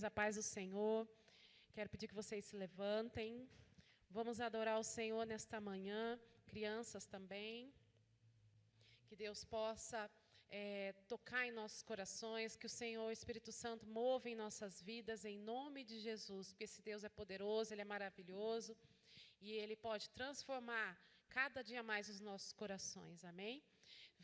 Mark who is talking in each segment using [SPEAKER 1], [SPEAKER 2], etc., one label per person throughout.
[SPEAKER 1] a paz do Senhor. Quero pedir que vocês se levantem. Vamos adorar o Senhor nesta manhã, crianças também. Que Deus possa tocar em nossos corações, que o Senhor, o Espírito Santo, mova em nossas vidas, em nome de Jesus, porque esse Deus é poderoso, Ele é maravilhoso, e Ele pode transformar cada dia mais os nossos corações, amém?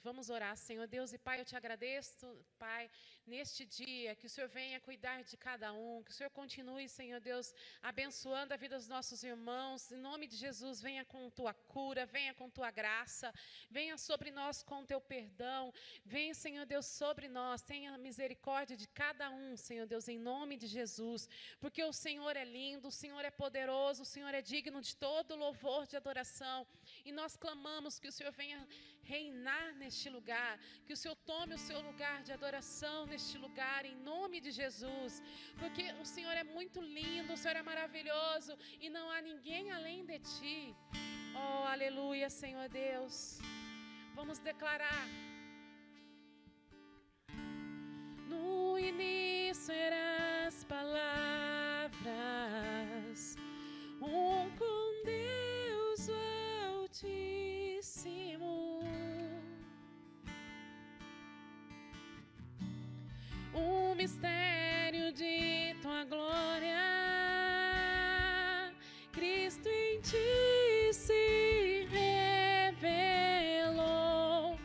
[SPEAKER 1] Vamos orar. Senhor Deus e Pai, eu te agradeço, Pai, neste dia, que o Senhor venha cuidar de cada um, que o Senhor continue, Senhor Deus, abençoando a vida dos nossos irmãos, em nome de Jesus, venha com tua cura, venha com tua graça, venha sobre nós com teu perdão, venha, Senhor Deus, sobre nós, tenha misericórdia de cada um, Senhor Deus, em nome de Jesus, porque o Senhor é lindo, o Senhor é poderoso, o Senhor é digno de todo louvor, de adoração, e nós clamamos que o Senhor venha reinar neste lugar, que o Senhor tome o seu lugar de adoração neste lugar, em nome de Jesus, porque o Senhor é muito lindo, o Senhor é maravilhoso, e não há ninguém além de Ti. Oh, aleluia, Senhor Deus. Vamos declarar. No início eram as palavras, com Deus o Altíssimo. Um mistério de tua glória, Cristo em ti se revelou.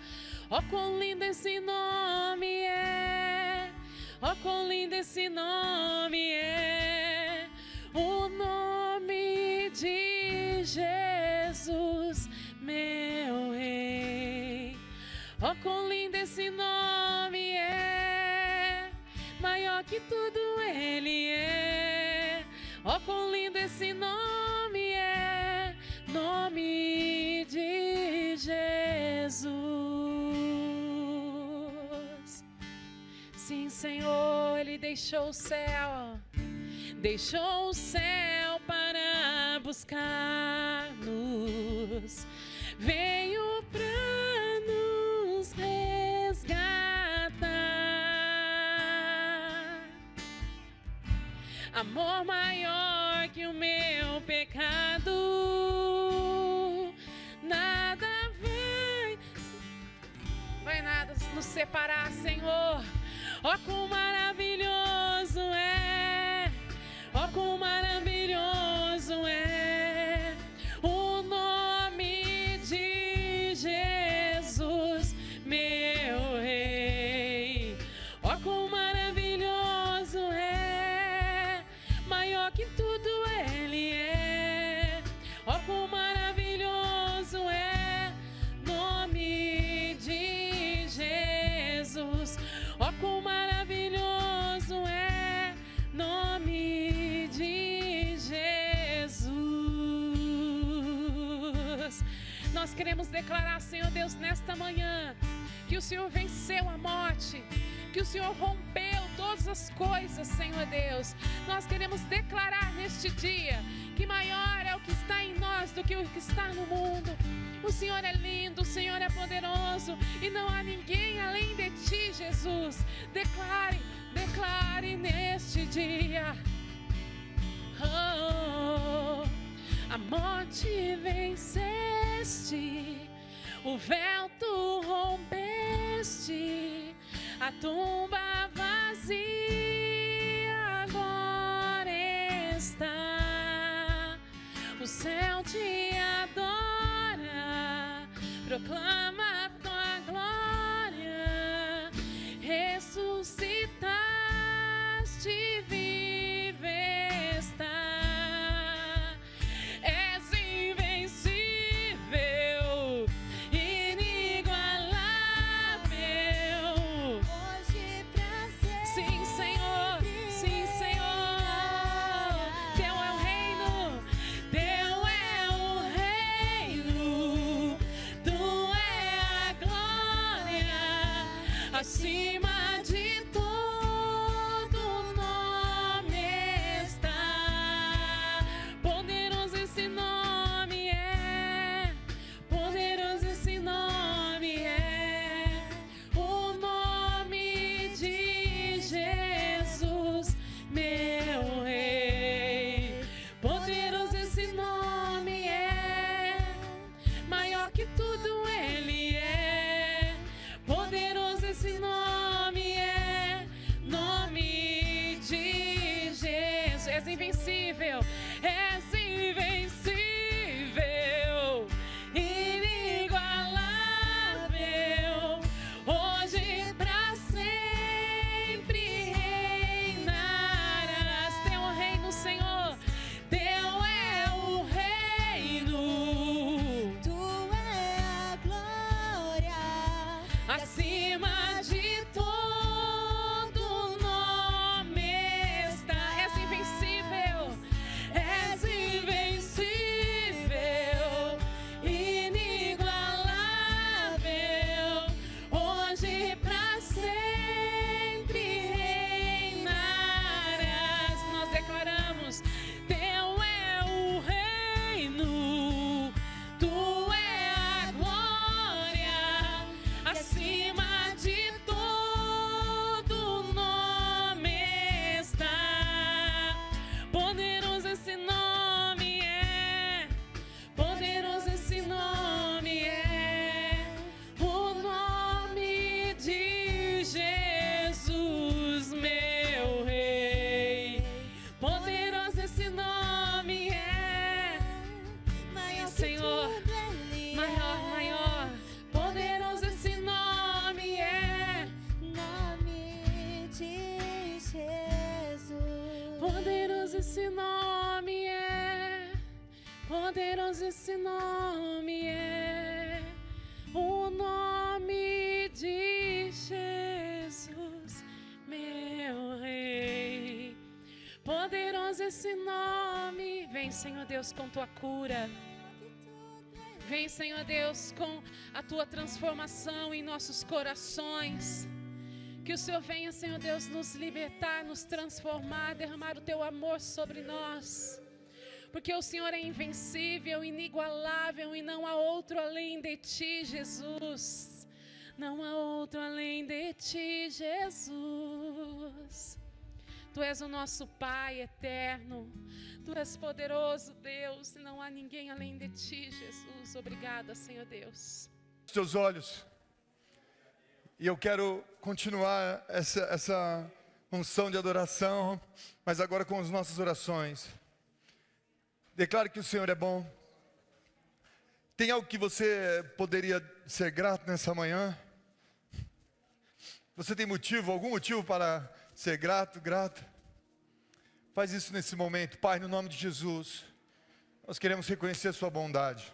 [SPEAKER 1] Oh, quão lindo esse nome é! Oh, quão lindo esse nome é! O nome de Jesus, meu Rei. Oh, quão lindo esse nome é! Maior que tudo Ele é. Oh, quão lindo esse nome é, nome de Jesus. Sim, Senhor, Ele deixou o céu para buscar-nos, veio para nos resgatar. Amor maior que o meu pecado, nada vai nada nos separar, Senhor. Oh, quão maravilhoso é! Oh, quão maravilhoso é o nome de Jesus, meu Rei. Oh, quão maravilhoso é, maior que tudo Ele é. Oh, quão maravilhoso é, nome de Jesus. Oh, quão maravilhoso é, nome de Jesus. Nós queremos declarar, Senhor Deus, nesta manhã, que o Senhor venceu a morte, que o Senhor rompeu todas as coisas, Senhor Deus. Nós queremos declarar neste dia que maior é o que está em nós do que o que está no mundo. O Senhor é lindo, o Senhor é poderoso, e não há ninguém além de Ti, Jesus. Declare neste dia. Oh, a morte venceste, o véu tu rompeste, a tumba vazia agora está. O céu te adora, proclama a tua glória. Ressuscitaste, vive está. És invencível, inigualável.
[SPEAKER 2] Hoje pra sempre.
[SPEAKER 1] Sim, Senhor. Sim, Senhor. Teu é o reino. Teu é o reino. Tu é a poderoso esse nome é, o nome de Jesus, meu Rei. Poderoso esse nome. Vem, Senhor Deus, com tua cura. Vem, Senhor Deus, com a tua transformação em nossos corações. Que o Senhor venha, Senhor Deus, nos libertar, nos transformar, derramar o teu amor sobre nós. Porque o Senhor é invencível, inigualável e não há outro além de ti, Jesus. Não há outro além de ti, Jesus. Tu és o nosso Pai eterno. Tu és poderoso, Deus, e não há ninguém além de ti, Jesus. Obrigada, Senhor Deus.
[SPEAKER 3] Os teus olhos. E eu quero continuar essa unção de adoração, mas agora com as nossas orações. Declare que o Senhor é bom. Tem algo que você poderia ser grato nessa manhã? Você tem algum motivo para ser grato, grata? Faz isso nesse momento. Pai, no nome de Jesus, nós queremos reconhecer a sua bondade.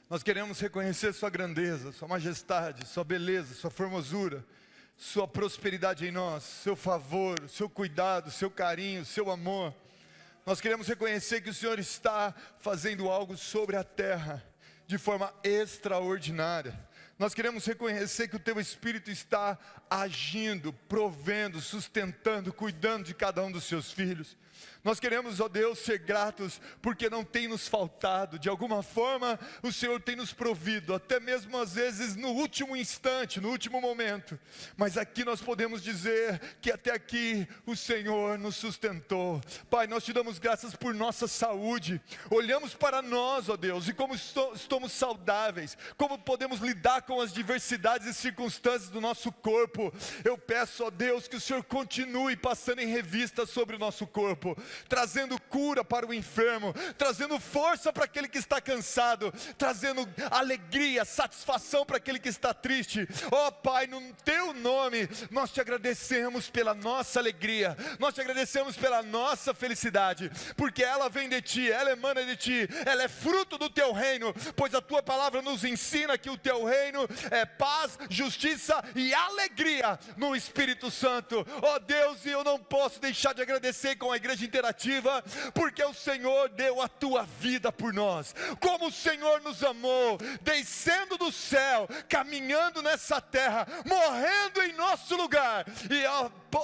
[SPEAKER 3] Nós queremos reconhecer sua grandeza, sua majestade, sua beleza, sua formosura, sua prosperidade em nós, seu favor, seu cuidado, seu carinho, seu amor. Nós queremos reconhecer que o Senhor está fazendo algo sobre a terra de forma extraordinária. Nós queremos reconhecer que o teu Espírito está agindo, provendo, sustentando, cuidando de cada um dos seus filhos. Nós queremos, ó Deus, ser gratos porque não tem nos faltado. De alguma forma, o Senhor tem nos provido, até mesmo às vezes no último instante, no último momento. Mas aqui nós podemos dizer que até aqui o Senhor nos sustentou. Pai, nós te damos graças por nossa saúde. Olhamos para nós, ó Deus, e como estamos saudáveis, como podemos lidar com as diversidades e circunstâncias do nosso corpo. Eu peço, ó Deus, que o Senhor continue passando em revista sobre o nosso corpo, trazendo cura para o enfermo, trazendo força para aquele que está cansado, trazendo alegria, satisfação para aquele que está triste. Ó Pai, no teu nome, nós te agradecemos pela nossa alegria, nós te agradecemos pela nossa felicidade, porque ela vem de ti, ela emana de ti, ela é fruto do teu reino, pois a tua palavra nos ensina que o teu reino é paz, justiça e alegria no Espírito Santo. Ó Deus, e eu não posso deixar de agradecer com a igreja interativa, porque o Senhor deu a tua vida por nós. Como o Senhor nos amou, descendo do céu, caminhando nessa terra, morrendo em nosso lugar, e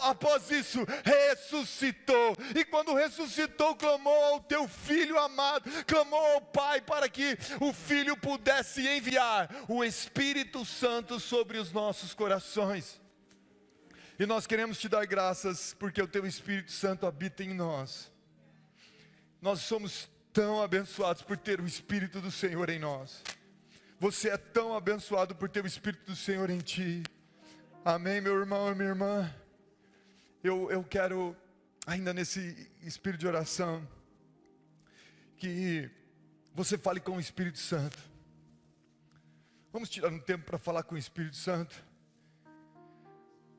[SPEAKER 3] após isso ressuscitou, e quando ressuscitou clamou ao teu Filho amado, clamou ao Pai para que o Filho pudesse enviar o Espírito Santo sobre os nossos corações. E nós queremos te dar graças porque o teu Espírito Santo habita em nós. Nós somos tão abençoados por ter o Espírito do Senhor em nós. Você é tão abençoado por ter o Espírito do Senhor em ti. Amém, meu irmão e minha irmã. Eu quero, ainda nesse espírito de oração, que você fale com o Espírito Santo. Vamos tirar um tempo para falar com o Espírito Santo.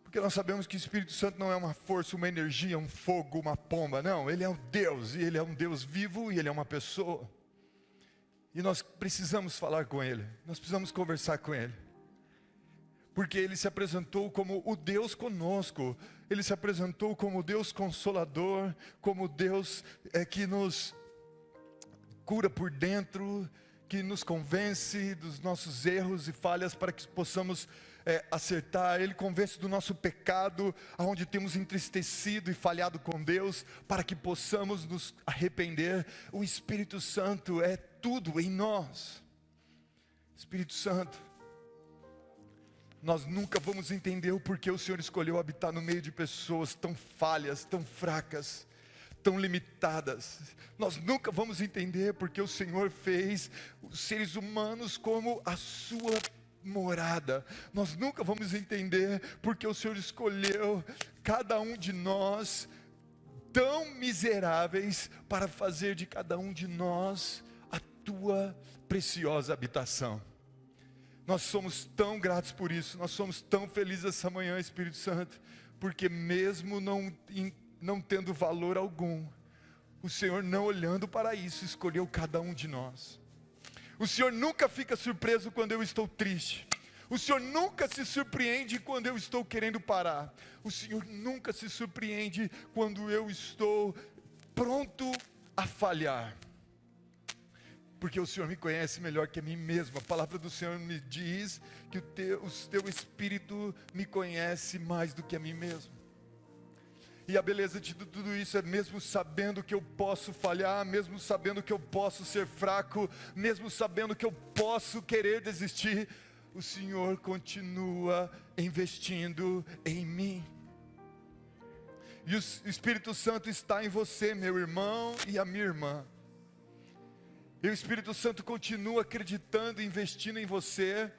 [SPEAKER 3] Porque nós sabemos que o Espírito Santo não é uma força, uma energia, um fogo, uma pomba. Não, Ele é um Deus, e Ele é um Deus vivo, e Ele é uma pessoa. E nós precisamos falar com Ele, nós precisamos conversar com Ele. Porque Ele se apresentou como o Deus conosco. Ele se apresentou como o Deus consolador, como o Deus que nos cura por dentro, que nos convence dos nossos erros e falhas para que possamos acertar. Ele convence do nosso pecado, aonde temos entristecido e falhado com Deus, para que possamos nos arrepender. O Espírito Santo é tudo em nós. Espírito Santo, nós nunca vamos entender o porquê o Senhor escolheu habitar no meio de pessoas tão falhas, tão fracas, tão limitadas. Nós nunca vamos entender porque o Senhor fez os seres humanos como a sua morada. Nós nunca vamos entender porque o Senhor escolheu cada um de nós tão miseráveis para fazer de cada um de nós a tua preciosa habitação. Nós somos tão gratos por isso, nós somos tão felizes essa manhã, Espírito Santo, porque mesmo não tendo valor algum, o Senhor, não olhando para isso, escolheu cada um de nós. O Senhor nunca fica surpreso quando eu estou triste. O Senhor nunca se surpreende quando eu estou querendo parar. O Senhor nunca se surpreende quando eu estou pronto a falhar. Porque o Senhor me conhece melhor que a mim mesmo. A palavra do Senhor me diz que o teu Espírito me conhece mais do que a mim mesmo. E a beleza de tudo isso é mesmo sabendo que eu posso falhar, mesmo sabendo que eu posso ser fraco, mesmo sabendo que eu posso querer desistir, o Senhor continua investindo em mim. E o Espírito Santo está em você, meu irmão e a minha irmã. E o Espírito Santo continua acreditando e investindo em você,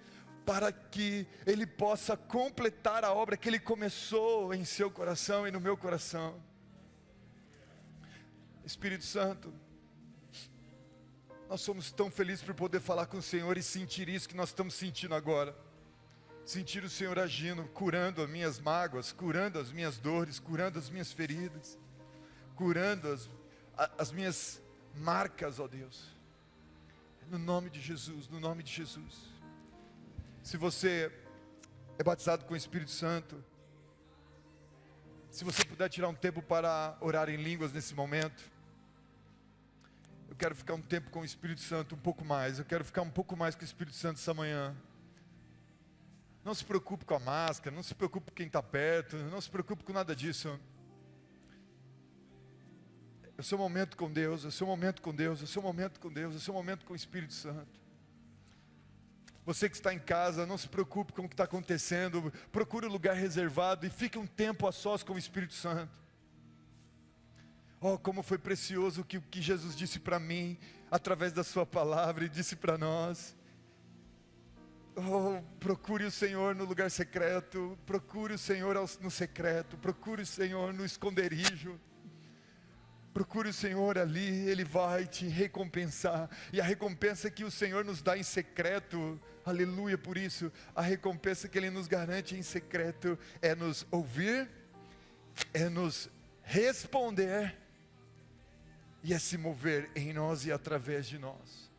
[SPEAKER 3] para que Ele possa completar a obra que Ele começou em seu coração e no meu coração. Espírito Santo, nós somos tão felizes por poder falar com o Senhor e sentir isso que nós estamos sentindo agora. Sentir o Senhor agindo, curando as minhas mágoas, curando as minhas dores, curando as minhas feridas, curando as minhas marcas, ó Deus. No nome de Jesus, no nome de Jesus. Se você é batizado com o Espírito Santo, se você puder tirar um tempo para orar em línguas nesse momento. Eu quero ficar um tempo com o Espírito Santo, um pouco mais. Eu quero ficar um pouco mais com o Espírito Santo essa manhã. Não se preocupe com a máscara, não se preocupe com quem está perto, não se preocupe com nada disso. É o seu momento com Deus, é o seu momento com Deus, é o seu momento com Deus, é o seu momento com o Espírito Santo. Você que está em casa, não se preocupe com o que está acontecendo, procure um lugar reservado e fique um tempo a sós com o Espírito Santo. Oh, como foi precioso o que Jesus disse para mim, através da sua palavra, e disse para nós. Oh, procure o Senhor no lugar secreto, procure o Senhor no secreto, procure o Senhor no esconderijo. Procure o Senhor ali, Ele vai te recompensar. E a recompensa que o Senhor nos dá em secreto, aleluia por isso, a recompensa que Ele nos garante em secreto é nos ouvir, é nos responder e é se mover em nós e através de nós.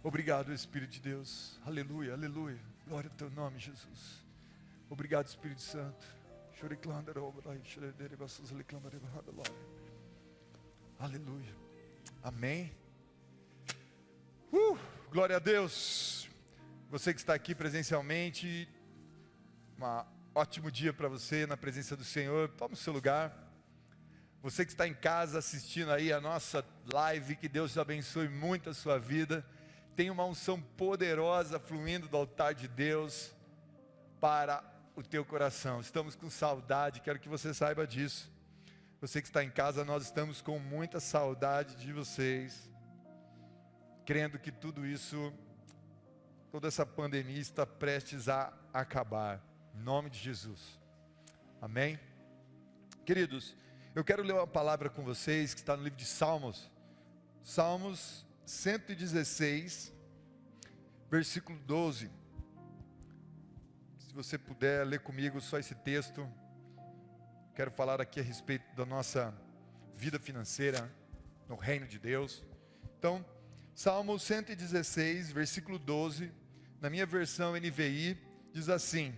[SPEAKER 3] Obrigado, Espírito de Deus, aleluia, aleluia, glória ao Teu nome, Jesus. Obrigado, Espírito Santo. Aleluia, amém. Glória a Deus. Você que está aqui presencialmente, um ótimo dia para você na presença do Senhor. Tome o seu lugar. Você que está em casa assistindo aí a nossa live, que Deus abençoe muito a sua vida. Tem uma unção poderosa fluindo do altar de Deus para o teu coração. Estamos com saudade, quero que você saiba disso. Você que está em casa, nós estamos com muita saudade de vocês, crendo que tudo isso, toda essa pandemia está prestes a acabar, em nome de Jesus, amém? Queridos, eu quero ler uma palavra com vocês, que está no livro de Salmos, Salmos 116, versículo 12, se você puder ler comigo só esse texto. Quero falar aqui a respeito da nossa vida financeira no reino de Deus. Então, Salmo 116, versículo 12, na minha versão NVI, diz assim: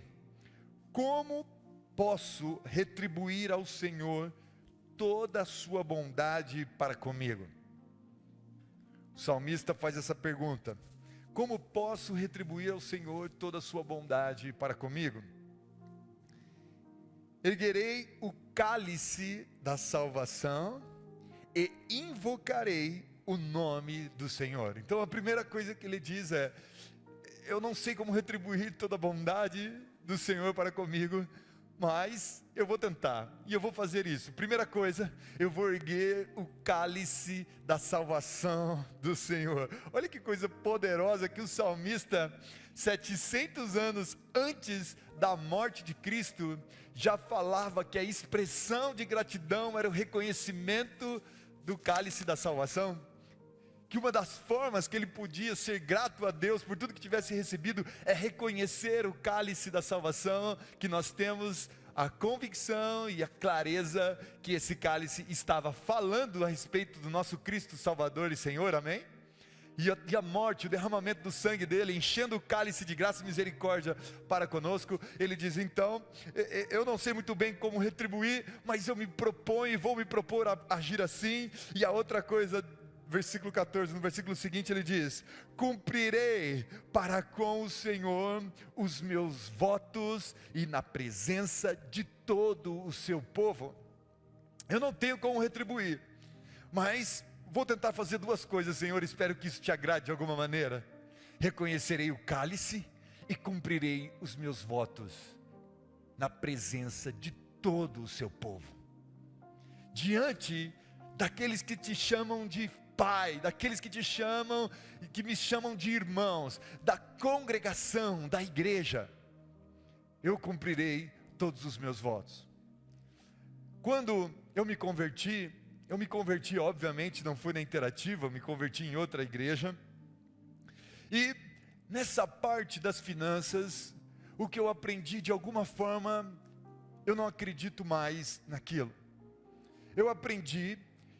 [SPEAKER 3] como posso retribuir ao Senhor toda a sua bondade para comigo? O salmista faz essa pergunta: como posso retribuir ao Senhor toda a sua bondade para comigo? Erguerei o cálice da salvação e invocarei o nome do Senhor. Então a primeira coisa que ele diz é: eu não sei como retribuir toda a bondade do Senhor para comigo, mas eu vou tentar, e eu vou fazer isso. Primeira coisa, eu vou erguer o cálice da salvação do Senhor. Olha que coisa poderosa que o salmista, 700 anos antes da morte de Cristo, já falava que a expressão de gratidão era o reconhecimento do cálice da salvação. Que uma das formas que ele podia ser grato a Deus por tudo que tivesse recebido é reconhecer o cálice da salvação que nós temos a convicção e a clareza que esse cálice estava falando a respeito do nosso Cristo Salvador e Senhor, amém? E a morte, o derramamento do sangue dele, enchendo o cálice de graça e misericórdia para conosco. Ele diz, então, eu não sei muito bem como retribuir, mas eu me proponho e vou me propor a agir assim. E a outra coisa, versículo 14, no versículo seguinte ele diz, cumprirei para com o Senhor os meus votos e na presença de todo o seu povo. Eu não tenho como retribuir, mas vou tentar fazer duas coisas, Senhor, espero que isso te agrade de alguma maneira. Reconhecerei o cálice e cumprirei os meus votos na presença de todo o seu povo. Diante daqueles que te chamam de Pai, daqueles que te chamam, que me chamam de irmãos, da congregação, da igreja, eu cumprirei todos os meus votos. Quando eu me converti obviamente, não foi na Interativa, eu me converti em outra igreja, e nessa parte das finanças, o que eu aprendi de alguma forma, eu não acredito mais naquilo. Eu aprendi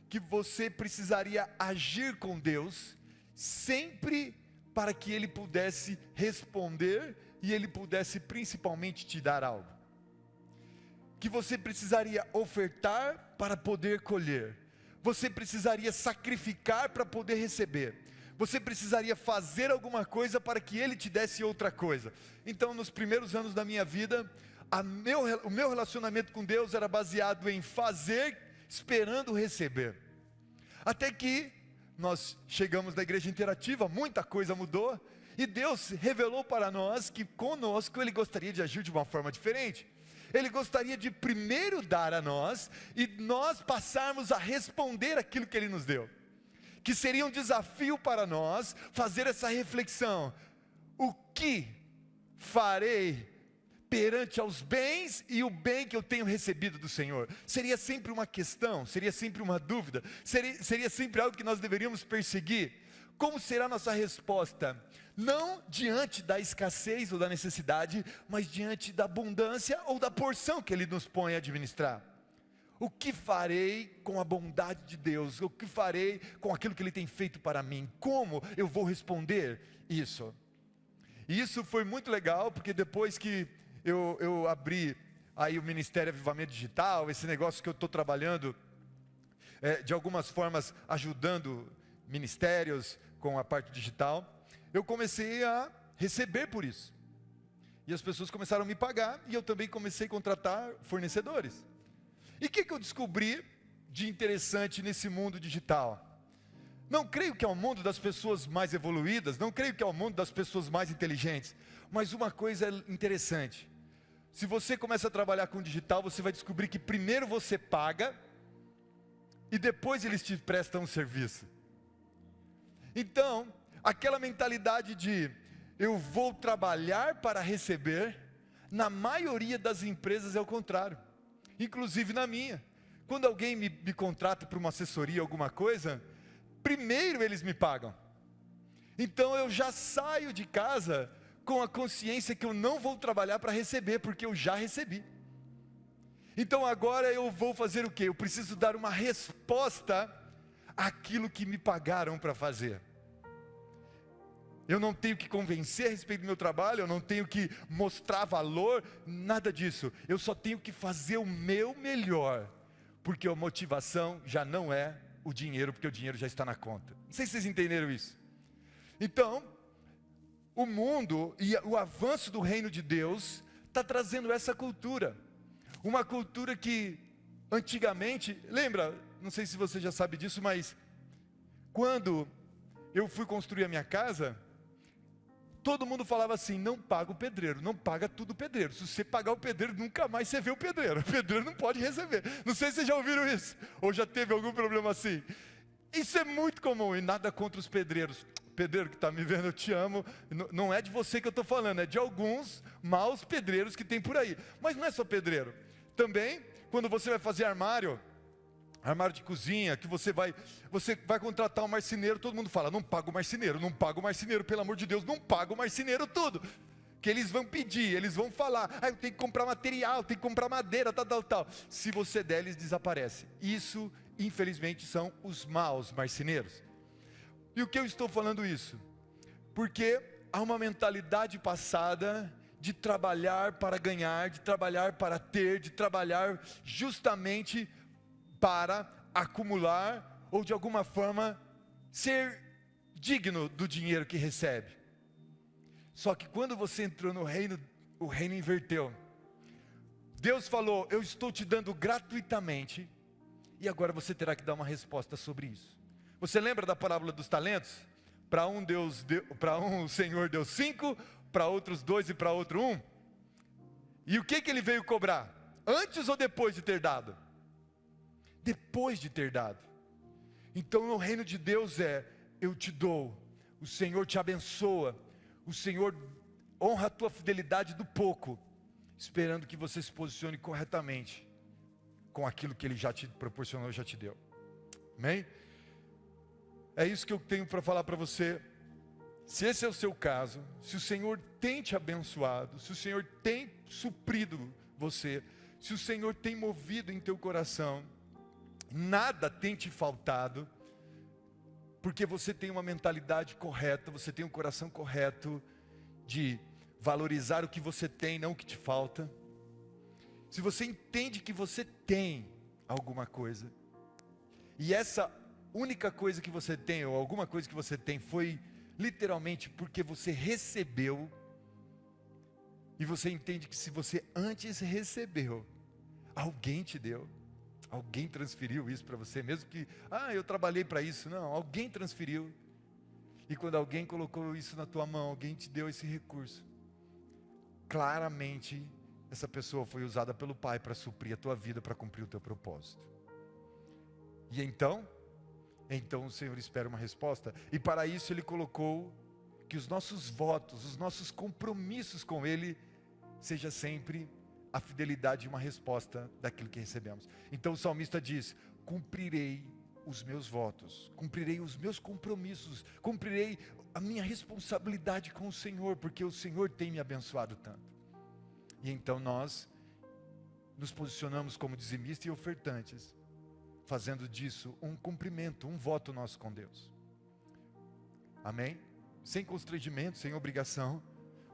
[SPEAKER 3] que você precisaria agir com Deus, sempre para que Ele pudesse responder, e Ele pudesse principalmente te dar algo. Que você precisaria ofertar para poder colher, você precisaria sacrificar para poder receber, você precisaria fazer alguma coisa para que Ele te desse outra coisa. Então, nos primeiros anos da minha vida, o meu relacionamento com Deus era baseado em fazer, esperando receber. Até que nós chegamos na igreja Interativa, muita coisa mudou, e Deus revelou para nós que conosco Ele gostaria de agir de uma forma diferente. Ele gostaria de primeiro dar a nós, e nós passarmos a responder aquilo que Ele nos deu. Que seria um desafio para nós, fazer essa reflexão. O que farei perante aos bens e o bem que eu tenho recebido do Senhor? Seria sempre uma questão, seria sempre uma dúvida, seria sempre algo que nós deveríamos perseguir. Como será a nossa resposta? Não diante da escassez ou da necessidade, mas diante da abundância ou da porção que Ele nos põe a administrar. O que farei com a bondade de Deus? O que farei com aquilo que Ele tem feito para mim? Como eu vou responder isso? E isso foi muito legal, porque depois que eu abri aí o Ministério Avivamento Digital, esse negócio que eu estou trabalhando, de algumas formas ajudando ministérios com a parte digital, eu comecei a receber por isso. E as pessoas começaram a me pagar, e eu também comecei a contratar fornecedores. E o que eu descobri de interessante nesse mundo digital? Não creio que é o mundo das pessoas mais evoluídas, não creio que é o mundo das pessoas mais inteligentes, mas uma coisa interessante: se você começa a trabalhar com digital, você vai descobrir que primeiro você paga, e depois eles te prestam um serviço. Então, aquela mentalidade de eu vou trabalhar para receber, na maioria das empresas é o contrário, inclusive na minha. Quando alguém me contrata para uma assessoria, alguma coisa, primeiro eles me pagam. Então eu já saio de casa com a consciência que eu não vou trabalhar para receber, porque eu já recebi. Então agora eu vou fazer o quê? Eu preciso dar uma resposta àquilo que me pagaram para fazer. Eu não tenho que convencer a respeito do meu trabalho, eu não tenho que mostrar valor, nada disso. Eu só tenho que fazer o meu melhor, porque a motivação já não é o dinheiro, porque o dinheiro já está na conta. Não sei se vocês entenderam isso. Então, o mundo e o avanço do reino de Deus está trazendo essa cultura. Uma cultura que antigamente, lembra, não sei se você já sabe disso, mas quando eu fui construir a minha casa, todo mundo falava assim: não paga o pedreiro, não paga tudo o pedreiro. Se você pagar o pedreiro, nunca mais você vê o pedreiro não pode receber. Não sei se vocês já ouviram isso, ou já teve algum problema assim. Isso é muito comum, e nada contra os pedreiros. Pedreiro que está me vendo, eu te amo. Não é de você que eu estou falando, é de alguns maus pedreiros que tem por aí. Mas não é só pedreiro. Também, quando você vai fazer armário de cozinha, que você vai contratar um marceneiro, todo mundo fala: não paga o marceneiro, não paga o marceneiro, pelo amor de Deus, não paga o marceneiro tudo. O Porque eles vão pedir, eles vão falar, eu tenho que comprar material, tenho que comprar madeira, tal. Se você der, eles desaparecem. Isso, infelizmente, são os maus marceneiros. E o que eu estou falando isso? Porque há uma mentalidade passada de trabalhar para ganhar, de trabalhar para ter, de trabalhar justamente para acumular, ou de alguma forma, ser digno do dinheiro que recebe. Só que quando você entrou no reino, o reino inverteu. Deus falou, eu estou te dando gratuitamente, e agora você terá que dar uma resposta sobre isso. Você lembra da parábola dos talentos? Para um o Senhor deu 5, para outros 2 e para outro 1. E o que ele veio cobrar? Antes ou depois de ter dado? Depois de ter dado. Então o reino de Deus eu te dou, o Senhor te abençoa, o Senhor honra a tua fidelidade do pouco, esperando que você se posicione corretamente com aquilo que Ele já te proporcionou, já te deu. Amém? É isso que eu tenho para falar para você. Se esse é o seu caso, se o Senhor tem te abençoado, se o Senhor tem suprido você, se o Senhor tem movido em teu coração, nada tem te faltado, porque você tem uma mentalidade correta, você tem um coração correto de valorizar o que você tem, não o que te falta. Se você entende que você tem alguma coisa, e essa única coisa que você tem, ou alguma coisa que você tem, foi literalmente porque você recebeu, e você entende que se você antes recebeu, alguém te deu, alguém transferiu isso para você, mesmo que, eu trabalhei para isso, não, alguém transferiu, e quando alguém colocou isso na tua mão, alguém te deu esse recurso, claramente, essa pessoa foi usada pelo Pai para suprir a tua vida, para cumprir o teu propósito. E então o Senhor espera uma resposta, e para isso Ele colocou que os nossos votos, os nossos compromissos com Ele, seja sempre a fidelidade de uma resposta daquilo que recebemos. Então o salmista diz, cumprirei os meus votos, cumprirei os meus compromissos, cumprirei a minha responsabilidade com o Senhor, porque o Senhor tem me abençoado tanto. E então nós nos posicionamos como dizimistas e ofertantes, fazendo disso um cumprimento, um voto nosso com Deus. Amém? Sem constrangimento, sem obrigação,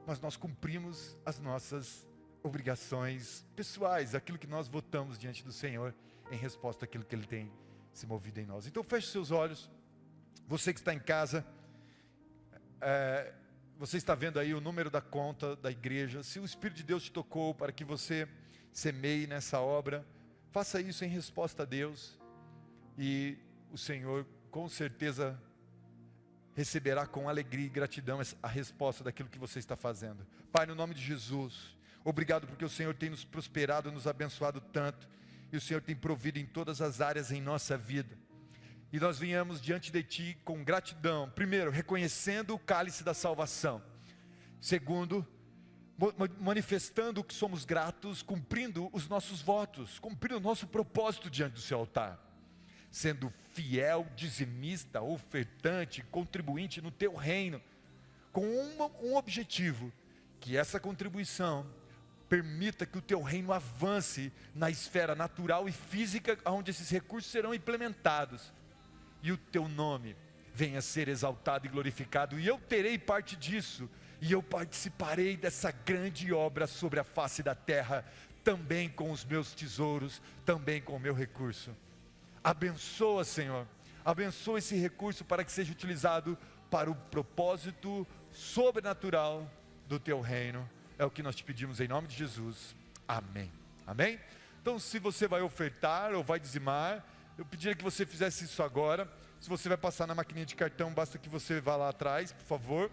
[SPEAKER 3] mas nós cumprimos as nossas obrigações pessoais, aquilo que nós votamos diante do Senhor, em resposta àquilo que Ele tem se movido em nós. Então feche seus olhos. Você que está em casa, você está vendo aí o número da conta da igreja. Se o Espírito de Deus te tocou para que você semeie nessa obra, faça isso em resposta a Deus, e o Senhor com certeza receberá com alegria e gratidão a resposta daquilo que você está fazendo. Pai, no nome de Jesus, obrigado porque o Senhor tem nos prosperado, nos abençoado tanto, e o Senhor tem provido em todas as áreas em nossa vida, e nós viemos diante de Ti com gratidão. Primeiro, reconhecendo o cálice da salvação. Segundo, manifestando que somos gratos, cumprindo os nossos votos, cumprindo o nosso propósito diante do Seu altar, sendo fiel, dizimista, ofertante, contribuinte no Teu reino, com um objetivo, que essa contribuição permita que o Teu reino avance na esfera natural e física, onde esses recursos serão implementados, e o Teu nome venha a ser exaltado e glorificado, e eu terei parte disso, e eu participarei dessa grande obra sobre a face da terra, também com os meus tesouros, também com o meu recurso. Abençoa, Senhor, abençoa esse recurso para que seja utilizado para o propósito sobrenatural do Teu reino. É o que nós te pedimos em nome de Jesus, amém, amém? Então se você vai ofertar ou vai dizimar, eu pediria que você fizesse isso agora. Se você vai passar na maquininha de cartão, basta que você vá lá atrás, por favor.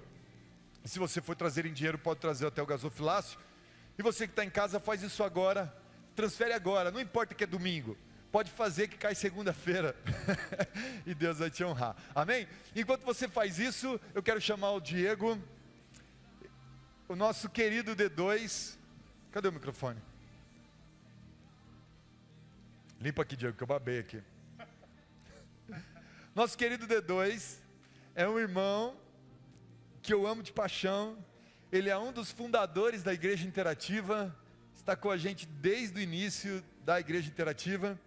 [SPEAKER 3] E se você for trazer em dinheiro, pode trazer até o gasofilácio. E você que está em casa, faz isso agora, transfere agora, não importa que é domingo, pode fazer que cai segunda-feira, e Deus vai te honrar, amém? Enquanto você faz isso, eu quero chamar o Diego, o nosso querido D2, cadê o microfone? Limpa aqui, Diego, que eu babei aqui. Nosso querido D2 é um irmão que eu amo de paixão, ele é um dos fundadores da Igreja Interativa, está com a gente desde o início da Igreja Interativa,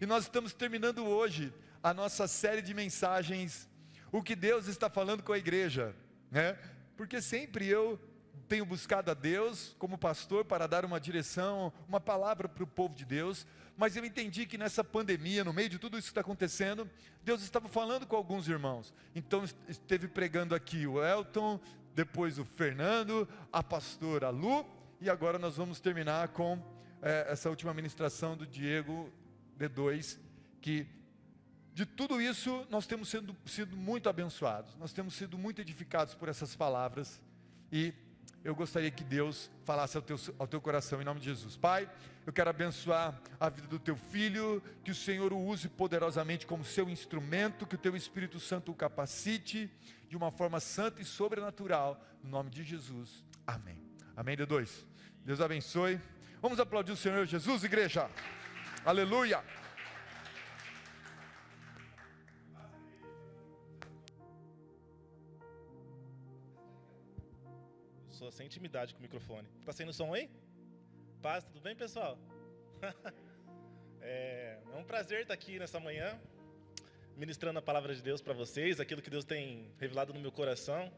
[SPEAKER 3] e nós estamos terminando hoje a nossa série de mensagens, o que Deus está falando com a igreja, né? Porque sempre eu tenho buscado a Deus como pastor para dar uma direção, uma palavra para o povo de Deus, mas eu entendi que nessa pandemia, no meio de tudo isso que está acontecendo, Deus estava falando com alguns irmãos. Então esteve pregando aqui o Elton, depois o Fernando, a pastora Lu, e agora nós vamos terminar com essa última ministração do Diego D2, que de tudo isso nós temos sido muito abençoados, nós temos sido muito edificados por essas palavras, e eu gostaria que Deus falasse ao teu coração, em nome de Jesus. Pai, eu quero abençoar a vida do teu filho, que o Senhor o use poderosamente como seu instrumento, que o teu Espírito Santo o capacite de uma forma santa e sobrenatural, no nome de Jesus, amém. Amém, D2. Deus abençoe. Vamos aplaudir o Senhor Jesus, igreja. Aleluia.
[SPEAKER 4] Sou sem intimidade com o microfone. Tá saindo som aí? Paz, tudo bem, pessoal? É um prazer estar aqui nessa manhã, ministrando a palavra de Deus para vocês, aquilo que Deus tem revelado no meu coração.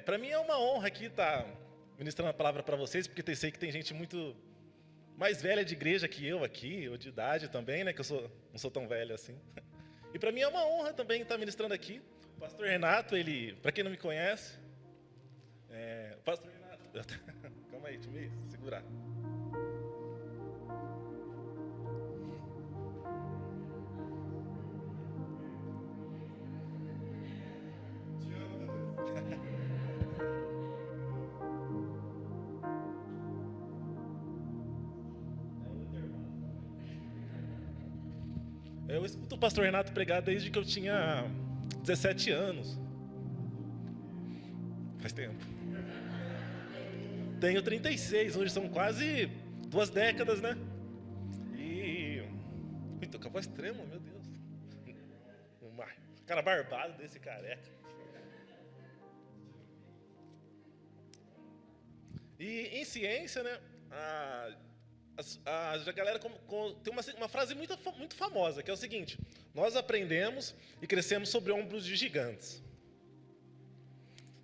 [SPEAKER 4] Para mim é uma honra aqui estar ministrando a palavra para vocês, porque eu sei que tem gente muito mais velha de igreja que eu aqui, ou de idade também, né? Que eu não sou tão velho assim. E para mim é uma honra também estar ministrando aqui. O pastor Renato, para quem não me conhece, o pastor Renato, calma aí, deixa eu me segurar. Eu escuto o pastor Renato pregar desde que eu tinha 17 anos. Faz tempo. Tenho 36, hoje são quase 2 décadas, né? E... Tô com a voz extrema, meu Deus. Cara barbado desse careca. E em ciência, né? A galera tem uma frase muito famosa, que é o seguinte: nós aprendemos e crescemos sobre ombros de gigantes.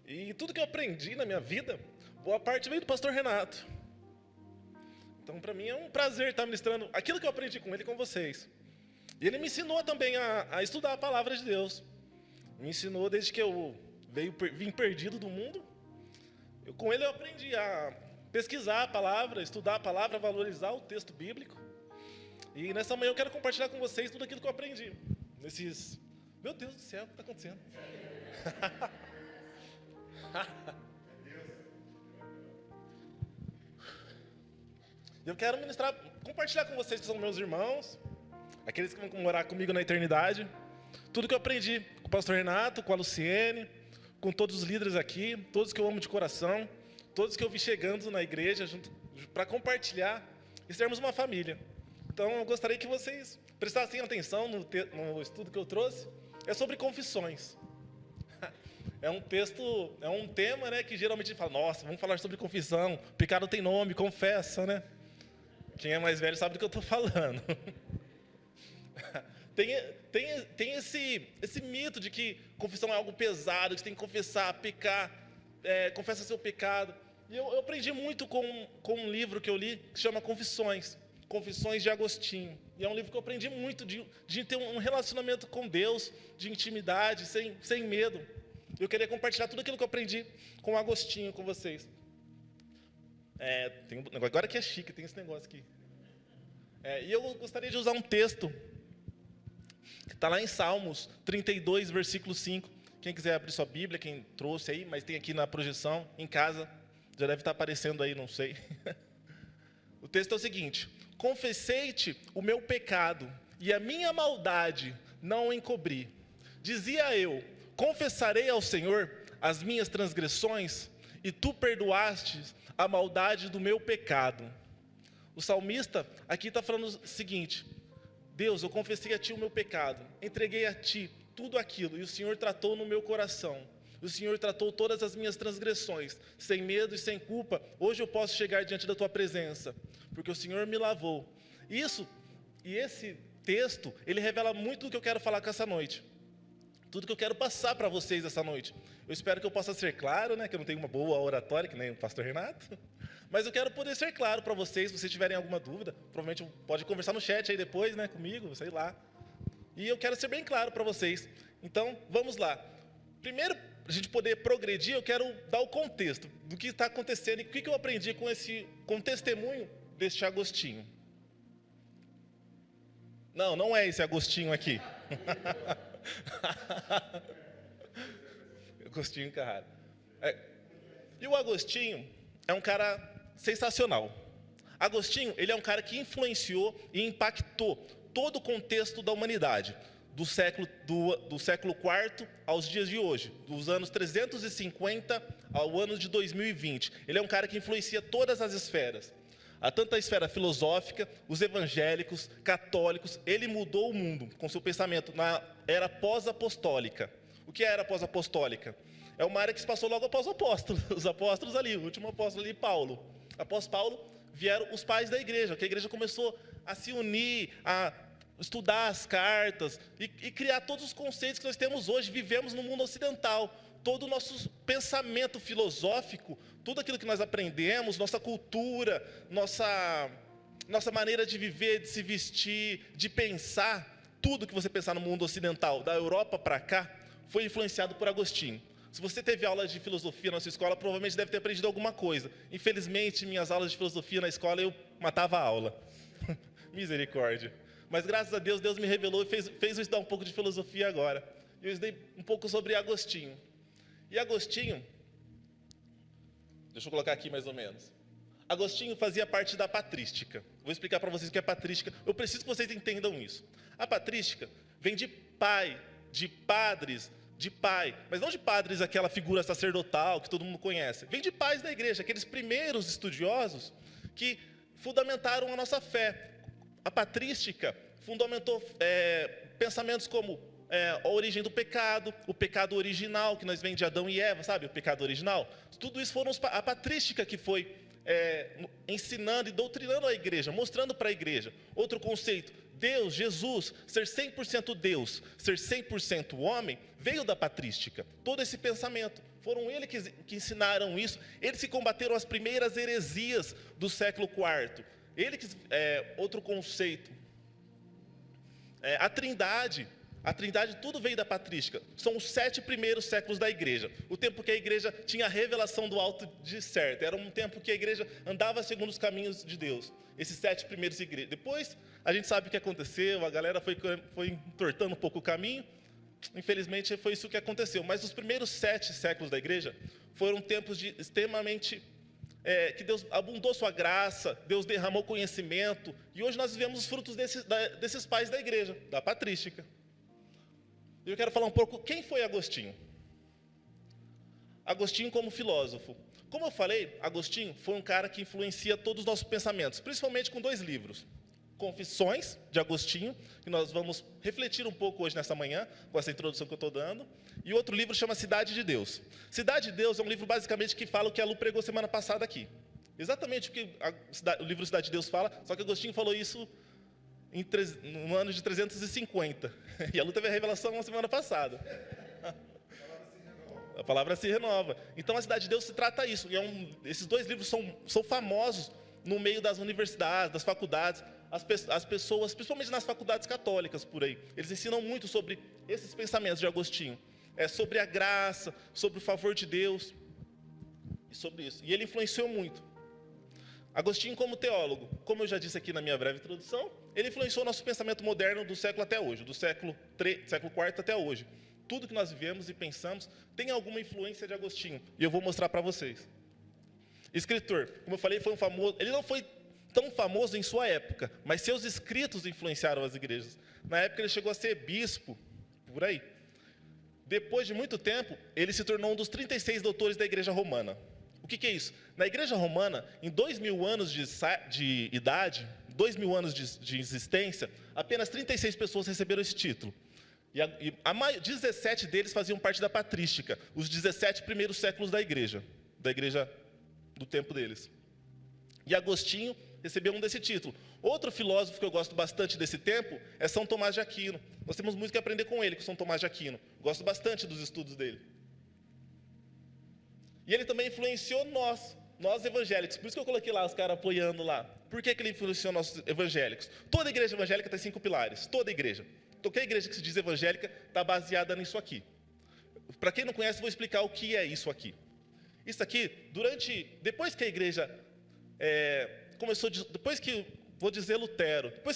[SPEAKER 4] E tudo que eu aprendi na minha vida, boa parte veio do pastor Renato. Então, para mim é um prazer estar ministrando aquilo que eu aprendi com ele, com vocês. E ele me ensinou também a estudar a palavra de Deus. Me ensinou desde que eu vim perdido do mundo. Com ele eu aprendi a pesquisar a palavra, estudar a palavra, valorizar o texto bíblico. E nessa manhã eu quero compartilhar com vocês tudo aquilo que eu aprendi. Meu Deus do céu, o que está acontecendo? Eu quero compartilhar com vocês que são meus irmãos, aqueles que vão morar comigo na eternidade, tudo que eu aprendi com o pastor Renato, com a Luciene, com todos os líderes aqui, todos que eu amo de coração, todos que eu vi chegando na igreja para compartilhar e sermos uma família. Então eu gostaria que vocês prestassem atenção no estudo que eu trouxe. É sobre confissões. É um tema, né, que geralmente a gente fala: nossa, vamos falar sobre confissão, pecado tem nome, confessa, né? Quem é mais velho sabe do que eu estou falando. Tem esse mito de que confissão é algo pesado, que você tem que confessar, pecar, confessa seu pecado. E eu aprendi muito com um livro que eu li, que se chama Confissões de Agostinho. E é um livro que eu aprendi muito de ter um relacionamento com Deus, de intimidade, sem medo. Eu queria compartilhar tudo aquilo que eu aprendi com o Agostinho com vocês. Tem um negócio, agora que é chique, tem esse negócio aqui. E eu gostaria de usar um texto que está lá em Salmos 32, versículo 5. Quem quiser abrir sua Bíblia, quem trouxe aí, mas tem aqui na projeção, em casa, já deve estar aparecendo aí, não sei. O texto é o seguinte: confessei-te o meu pecado, e a minha maldade não encobri. Dizia eu: confessarei ao Senhor as minhas transgressões, e tu perdoaste a maldade do meu pecado. O salmista aqui está falando o seguinte: Deus, eu confessei a ti o meu pecado, entreguei a ti tudo aquilo, e o Senhor tratou no meu coração. O Senhor tratou todas as minhas transgressões, sem medo e sem culpa. Hoje eu posso chegar diante da tua presença, porque o Senhor me lavou. Esse texto, ele revela muito do que eu quero falar com essa noite. Tudo que eu quero passar para vocês essa noite. Eu espero que eu possa ser claro, né? Que eu não tenho uma boa oratória, que nem o pastor Renato. Mas eu quero poder ser claro para vocês, se vocês tiverem alguma dúvida. Provavelmente pode conversar no chat aí depois, né? Comigo, sei lá. E eu quero ser bem claro para vocês. Então, vamos lá. Primeiro, para a gente poder progredir, eu quero dar o contexto do que está acontecendo e o que eu aprendi com o testemunho deste Agostinho. Não é esse Agostinho aqui. Agostinho Carrara. E o Agostinho é um cara sensacional. Agostinho, ele é um cara que influenciou e impactou todo o contexto da humanidade, do século IV aos dias de hoje, dos anos 350 ao ano de 2020. Ele é um cara que influencia todas as esferas. Tanto a esfera filosófica, os evangélicos, católicos, ele mudou o mundo com seu pensamento na era pós-apostólica. O que é a era pós-apostólica? É uma era que se passou logo após os apóstolos ali, o último apóstolo ali, Paulo. Após Paulo, vieram os pais da igreja, que a igreja começou a se unir, a estudar as cartas e criar todos os conceitos que nós temos hoje, vivemos no mundo ocidental. Todo o nosso pensamento filosófico, tudo aquilo que nós aprendemos, nossa cultura, nossa maneira de viver, de se vestir, de pensar, tudo que você pensar no mundo ocidental, da Europa para cá, foi influenciado por Agostinho. Se você teve aula de filosofia na sua escola, provavelmente deve ter aprendido alguma coisa. Infelizmente, minhas aulas de filosofia na escola, eu matava a aula. Misericórdia. Mas graças a Deus, Deus me revelou e fez eu estudar um pouco de filosofia agora. Eu estudei um pouco sobre Agostinho. E Agostinho, deixa eu colocar aqui mais ou menos. Agostinho fazia parte da patrística. Vou explicar para vocês o que é patrística. Eu preciso que vocês entendam isso. A patrística vem de pai, de padres, de pai. Mas não de padres, aquela figura sacerdotal que todo mundo conhece. Vem de pais da igreja, aqueles primeiros estudiosos que fundamentaram a nossa fé. A patrística fundamentou pensamentos como a origem do pecado, o pecado original, que nós vem de Adão e Eva, sabe? O pecado original. Tudo isso foram a patrística que foi ensinando e doutrinando a igreja, mostrando para a igreja. Outro conceito, Deus, Jesus, ser 100% Deus, ser 100% homem, veio da patrística. Todo esse pensamento. Foram eles que ensinaram isso, eles que combateram as primeiras heresias do século IV. Outro conceito, a Trindade, tudo veio da patrística. São os 7 primeiros séculos da igreja. O tempo que a igreja tinha a revelação do alto de certo. Era um tempo que a igreja andava segundo os caminhos de Deus. Esses 7 primeiros igrejas. Depois, a gente sabe o que aconteceu. A galera foi entortando um pouco o caminho. Infelizmente, foi isso que aconteceu. Mas os primeiros 7 séculos da igreja foram tempos extremamente... que Deus abundou sua graça, Deus derramou conhecimento. E hoje nós vivemos os frutos desses pais da igreja, da patrística. E eu quero falar um pouco, quem foi Agostinho? Agostinho como filósofo. Como eu falei, Agostinho foi um cara que influencia todos os nossos pensamentos, principalmente com 2 livros. Confissões, de Agostinho, que nós vamos refletir um pouco hoje nessa manhã, com essa introdução que eu estou dando. E outro livro chama Cidade de Deus. Cidade de Deus é um livro basicamente que fala o que a Lu pregou semana passada aqui. Exatamente o que o livro Cidade de Deus fala, só que Agostinho falou isso no ano de 350. E a Lu teve a revelação na semana passada. A palavra se renova. Então a Cidade de Deus se trata isso. E esses 2 livros são famosos no meio das universidades, das faculdades. As pessoas, principalmente nas faculdades católicas por aí, eles ensinam muito sobre esses pensamentos de Agostinho. Sobre a graça, sobre o favor de Deus. E sobre isso. E ele influenciou muito. Agostinho como teólogo, como eu já disse aqui na minha breve introdução, ele influenciou o nosso pensamento moderno do século até hoje, do século IV até hoje. Tudo que nós vivemos e pensamos tem alguma influência de Agostinho, e eu vou mostrar para vocês. Escritor, como eu falei, ele não foi tão famoso em sua época, mas seus escritos influenciaram as igrejas. Na época ele chegou a ser bispo, por aí. Depois de muito tempo, ele se tornou um dos 36 doutores da igreja romana. O que é isso? Na igreja romana, em 2000 anos de idade, 2000 anos de existência, apenas 36 pessoas receberam esse título. E 17 deles faziam parte da patrística, os 17 primeiros séculos da igreja do tempo deles. E Agostinho recebeu um desse título. Outro filósofo que eu gosto bastante desse tempo é São Tomás de Aquino. Nós temos muito que aprender com ele, com São Tomás de Aquino. Gosto bastante dos estudos dele. E ele também influenciou nós evangélicos. Por isso que eu coloquei lá os caras apoiando lá. Por que ele influenciou nós evangélicos? Toda igreja evangélica tem 5 pilares. Toda igreja. Qualquer igreja que se diz evangélica está baseada nisso aqui. Para quem não conhece, vou explicar o que é isso aqui. Isso aqui, depois que a igreja depois que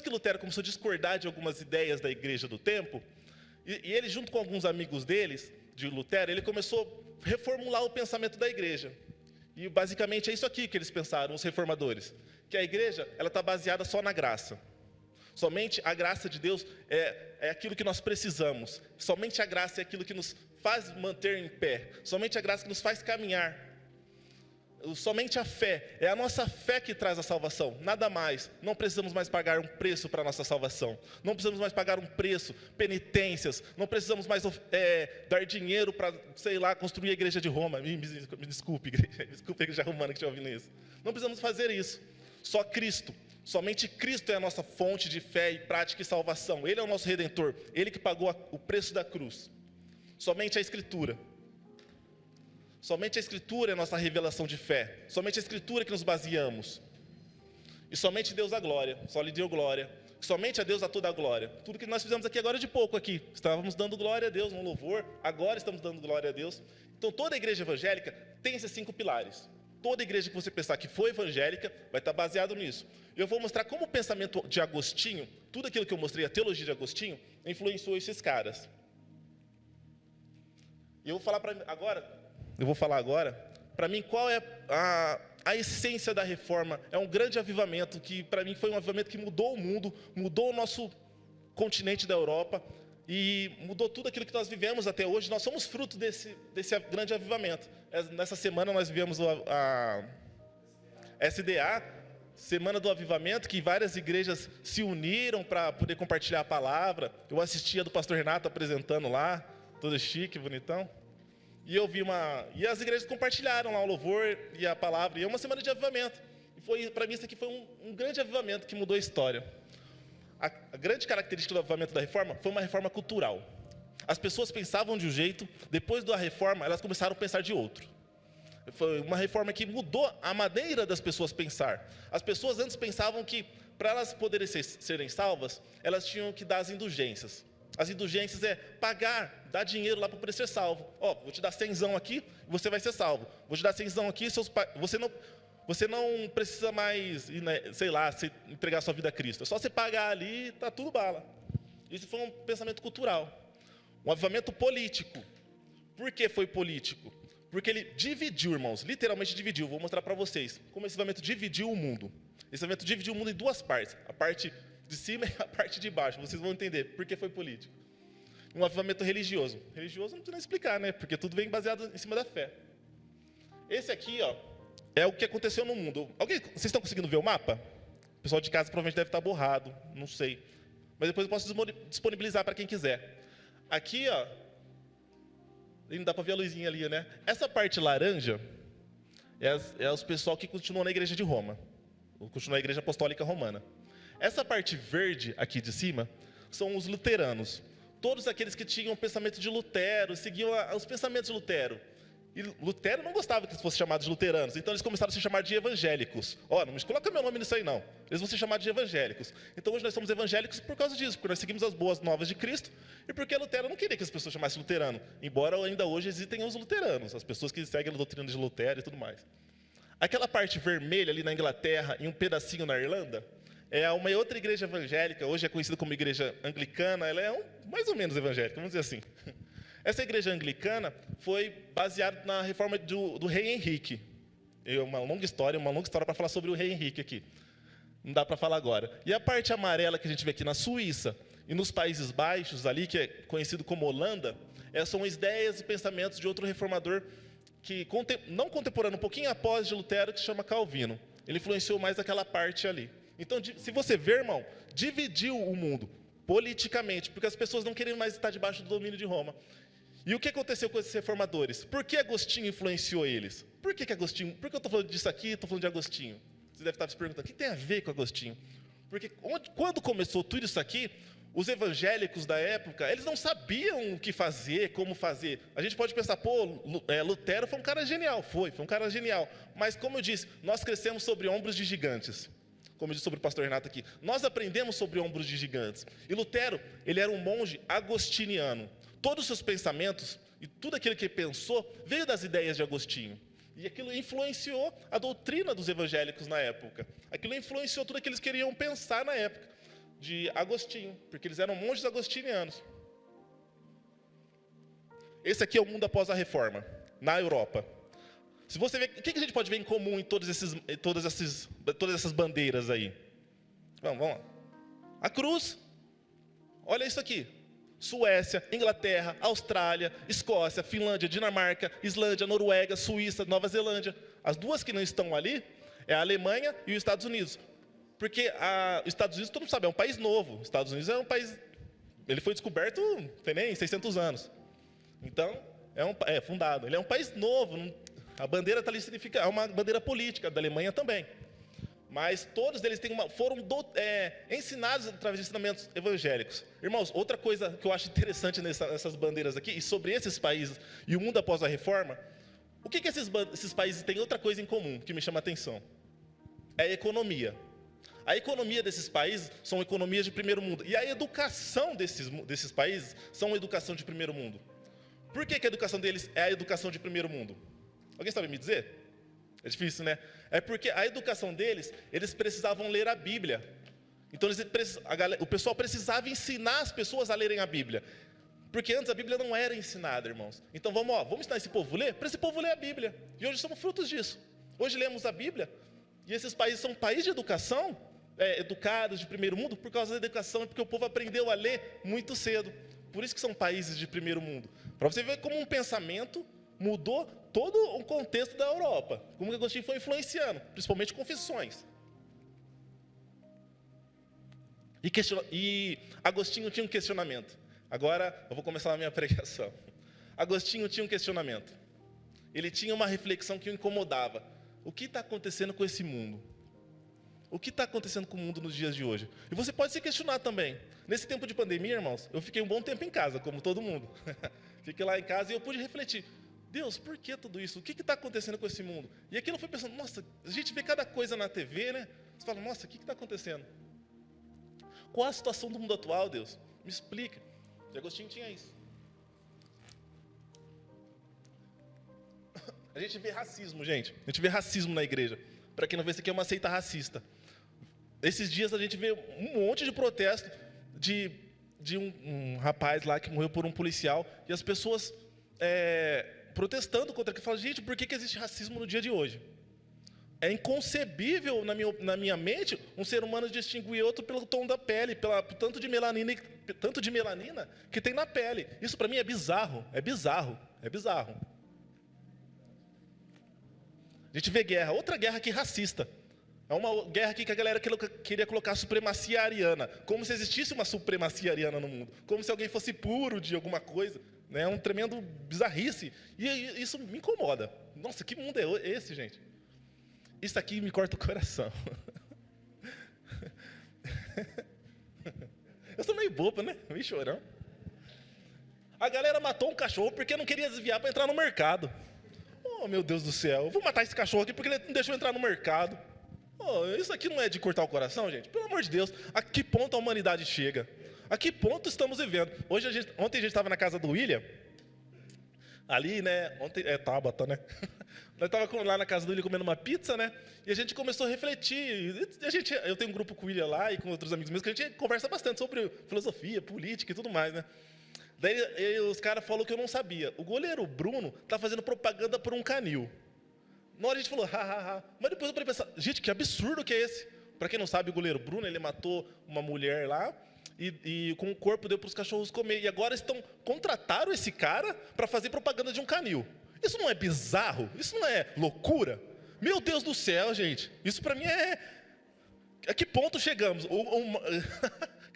[SPEAKER 4] Lutero começou a discordar de algumas ideias da igreja do tempo, e ele, junto com alguns amigos deles, de Lutero, ele começou a reformular o pensamento da igreja. E basicamente é isso aqui que eles pensaram, os reformadores, que a igreja está baseada só na graça. Somente a graça de Deus é aquilo que nós precisamos. Somente a graça é aquilo que nos faz manter em pé. Somente a graça que nos faz caminhar. Somente a fé, é a nossa fé que traz a salvação, nada mais. Não precisamos mais pagar um preço para a nossa salvação. Não precisamos mais pagar um preço, penitências. Não precisamos mais dar dinheiro para, construir a igreja de Roma. Me desculpe, desculpe a igreja romana que estiver ouvindo isso. Não precisamos fazer isso. Só Cristo. Somente Cristo é a nossa fonte de fé e prática e salvação. Ele é o nosso Redentor. Ele que pagou o preço da cruz. Somente a Escritura. Somente a Escritura é a nossa revelação de fé. Somente a Escritura que nos baseamos. E somente Deus a glória. Só lhe deu glória. Somente a Deus a toda a glória. Tudo que nós fizemos aqui agora de pouco aqui. Estávamos dando glória a Deus no louvor. Agora estamos dando glória a Deus. Então toda a igreja evangélica tem esses 5 pilares. Toda igreja que você pensar que foi evangélica vai estar baseado nisso. Eu vou mostrar como o pensamento de Agostinho, tudo aquilo que eu mostrei, a teologia de Agostinho, influenciou esses caras. E eu vou falar agora, para mim, qual é a essência da reforma. É um grande avivamento, que para mim foi um avivamento que mudou o mundo, mudou o nosso continente da Europa, e mudou tudo aquilo que nós vivemos até hoje. Nós somos fruto desse grande avivamento. Nessa semana nós vivemos a SDA, Semana do Avivamento, que várias igrejas se uniram para poder compartilhar a palavra. Eu assistia do pastor Renato apresentando lá, todo chique, bonitão. E e as igrejas compartilharam lá o louvor e a palavra. E é uma semana de avivamento. E para mim isso aqui foi um grande avivamento que mudou a história. A grande característica do avivamento da reforma foi uma reforma cultural. As pessoas pensavam de um jeito, depois da reforma elas começaram a pensar de outro. Foi uma reforma que mudou a maneira das pessoas pensar. As pessoas antes pensavam que, para elas poderem serem salvas, elas tinham que dar as indulgências. As indulgências é pagar, dar dinheiro lá para poder ser salvo. Vou te dar 100zão aqui, você vai ser salvo. Vou te dar 100zão aqui, você não precisa mais, entregar sua vida a Cristo. É só você pagar ali e está tudo bala. Isso foi um pensamento cultural. Um avivamento político. Por que foi político? Porque ele dividiu, irmãos, literalmente dividiu. Vou mostrar para vocês como esse avivamento dividiu o mundo. Esse avivamento dividiu o mundo em 2 partes. A parte de cima e a parte de baixo. Vocês vão entender por que foi político. Um avivamento religioso. Religioso não precisa nem explicar, né? Porque tudo vem baseado em cima da fé. Esse aqui, é o que aconteceu no mundo. Vocês estão conseguindo ver o mapa? O pessoal de casa provavelmente deve estar borrado, não sei. Mas depois eu posso disponibilizar para quem quiser. Aqui, não dá para ver a luzinha ali, né? Essa parte laranja é os pessoal que continuam na igreja de Roma. Continua na igreja apostólica romana. Essa parte verde aqui de cima são os luteranos. Todos aqueles que tinham o pensamento de Lutero, seguiam os pensamentos de Lutero. E Lutero não gostava que eles fossem chamados de luteranos, então eles começaram a se chamar de evangélicos. Não me coloca meu nome nisso aí não. Eles vão ser chamados de evangélicos. Então hoje nós somos evangélicos por causa disso, porque nós seguimos as boas novas de Cristo e porque Lutero não queria que as pessoas chamassem luterano, embora ainda hoje existem os luteranos, as pessoas que seguem a doutrina de Lutero e tudo mais. Aquela parte vermelha ali na Inglaterra e um pedacinho na Irlanda é uma outra igreja evangélica, hoje é conhecida como igreja anglicana, ela é mais ou menos evangélica, vamos dizer assim. Essa igreja anglicana foi baseada na reforma do rei Henrique. É uma longa história para falar sobre o rei Henrique aqui. Não dá para falar agora. E a parte amarela que a gente vê aqui na Suíça e nos Países Baixos, ali, que é conhecido como Holanda, são ideias e pensamentos de outro reformador, não contemporâneo, um pouquinho após de Lutero, que se chama Calvino. Ele influenciou mais aquela parte ali. Então, se você ver, irmão, dividiu o mundo. politicamente, porque as pessoas não queriam mais estar debaixo do domínio de Roma. E o que aconteceu com esses reformadores? Por que Agostinho influenciou eles? Por que Agostinho? Por que eu estou falando disso aqui e estou falando de Agostinho? Você deve estar se perguntando, o que tem a ver com Agostinho? Porque quando começou tudo isso aqui, os evangélicos da época, eles não sabiam o que fazer, como fazer. A gente pode pensar, Lutero foi um cara genial. Foi um cara genial. Mas, como eu disse, nós crescemos sobre ombros de gigantes. Como eu disse sobre o pastor Renato aqui. Nós aprendemos sobre ombros de gigantes. E Lutero, ele era um monge agostiniano. Todos os seus pensamentos e tudo aquilo que ele pensou veio das ideias de Agostinho. E aquilo influenciou a doutrina dos evangélicos na época. Aquilo influenciou tudo aquilo que eles queriam pensar na época de Agostinho, porque eles eram monges agostinianos. Esse aqui é o mundo após a reforma, na Europa. Se você ver, o que a gente pode ver em comum em todas essas bandeiras aí? Vamos lá. A cruz. Olha isso aqui. Suécia, Inglaterra, Austrália, Escócia, Finlândia, Dinamarca, Islândia, Noruega, Suíça, Nova Zelândia. As duas que não estão ali é a Alemanha e os Estados Unidos. Porque os Estados Unidos, todo mundo sabe, é um país novo. Os Estados Unidos é um país... Ele foi descoberto, não tem nem 600 anos. Então, é fundado. Ele é um país novo. A bandeira está ali, significa, é uma bandeira política, da Alemanha também. Mas todos eles foram ensinados através de ensinamentos evangélicos. Irmãos, outra coisa que eu acho interessante nessas bandeiras aqui, e sobre esses países e o mundo após a reforma, o que esses países têm outra coisa em comum que me chama a atenção? É a economia. A economia desses países são economias de primeiro mundo. E a educação desses países são uma educação de primeiro mundo. Por que a educação deles é a educação de primeiro mundo? Alguém sabe me dizer? É difícil, né? É porque a educação deles, eles precisavam ler a Bíblia. Então, o pessoal precisava ensinar as pessoas a lerem a Bíblia. Porque antes a Bíblia não era ensinada, irmãos. Então, vamos ensinar esse povo a ler? Para esse povo ler a Bíblia. E hoje somos frutos disso. Hoje lemos a Bíblia. E esses países são países de educação, educados de primeiro mundo, por causa da educação, porque o povo aprendeu a ler muito cedo. Por isso que são países de primeiro mundo. Para você ver como um pensamento mudou todo o contexto da Europa. Como que Agostinho foi influenciando, principalmente confissões. E Agostinho tinha um questionamento. Agora eu vou começar a minha pregação. Agostinho tinha um questionamento. Ele tinha uma reflexão que o incomodava. O que está acontecendo com esse mundo? O que está acontecendo com o mundo nos dias de hoje? E você pode se questionar também. Nesse tempo de pandemia, irmãos, eu fiquei um bom tempo em casa, como todo mundo. Fiquei lá em casa e eu pude refletir. Deus, por que tudo isso? O que está acontecendo com esse mundo? E aquilo foi pensando, nossa, a gente vê cada coisa na TV, né? Você fala, nossa, o que está acontecendo? Qual a situação do mundo atual, Deus? Me explica. E Agostinho tinha isso. A gente vê racismo, gente. A gente vê racismo na igreja. Para quem não vê, isso aqui é uma seita racista. Esses dias a gente vê um monte de protesto de um rapaz lá que morreu por um policial. E as pessoas protestando contra aquilo. Falam, gente, por que existe racismo no dia de hoje? É inconcebível na minha mente um ser humano distinguir outro pelo tom da pele, pelo tanto de melanina que tem na pele. Isso para mim é bizarro, é bizarro, é bizarro. A gente vê guerra, outra guerra aqui racista. É uma guerra aqui que a galera queria colocar a supremacia ariana, como se existisse uma supremacia ariana no mundo, como se alguém fosse puro de alguma coisa. É um tremendo bizarrice. E isso me incomoda. Nossa, que mundo é esse, gente? Isso aqui me corta o coração. Eu sou meio bobo, né? Meio chorão. A galera matou um cachorro porque não queria desviar para entrar no mercado. Oh, meu Deus do céu. Eu vou matar esse cachorro aqui porque ele não deixou entrar no mercado. Oh, isso aqui não é de cortar o coração, gente? Pelo amor de Deus. A que ponto a humanidade chega? A que ponto estamos vivendo? Ontem a gente estava na casa do William. Ali, né? Ontem é Tabata, né? Nós estávamos lá na casa do William comendo uma pizza, né? E a gente começou a refletir. Eu tenho um grupo com o William lá e com outros amigos meus que a gente conversa bastante sobre filosofia, política e tudo mais, né? Daí os caras falaram que eu não sabia. O goleiro Bruno está fazendo propaganda por um canil. Na hora a gente falou, ha. Mas depois eu parei pensar, gente, que absurdo que é esse? Para quem não sabe, o goleiro Bruno, ele matou uma mulher lá e com o corpo deu para os cachorros comer. E agora contrataram esse cara para fazer propaganda de um canil. Isso não é bizarro? Isso não é loucura? Meu Deus do céu, gente. Isso para mim é... A que ponto chegamos?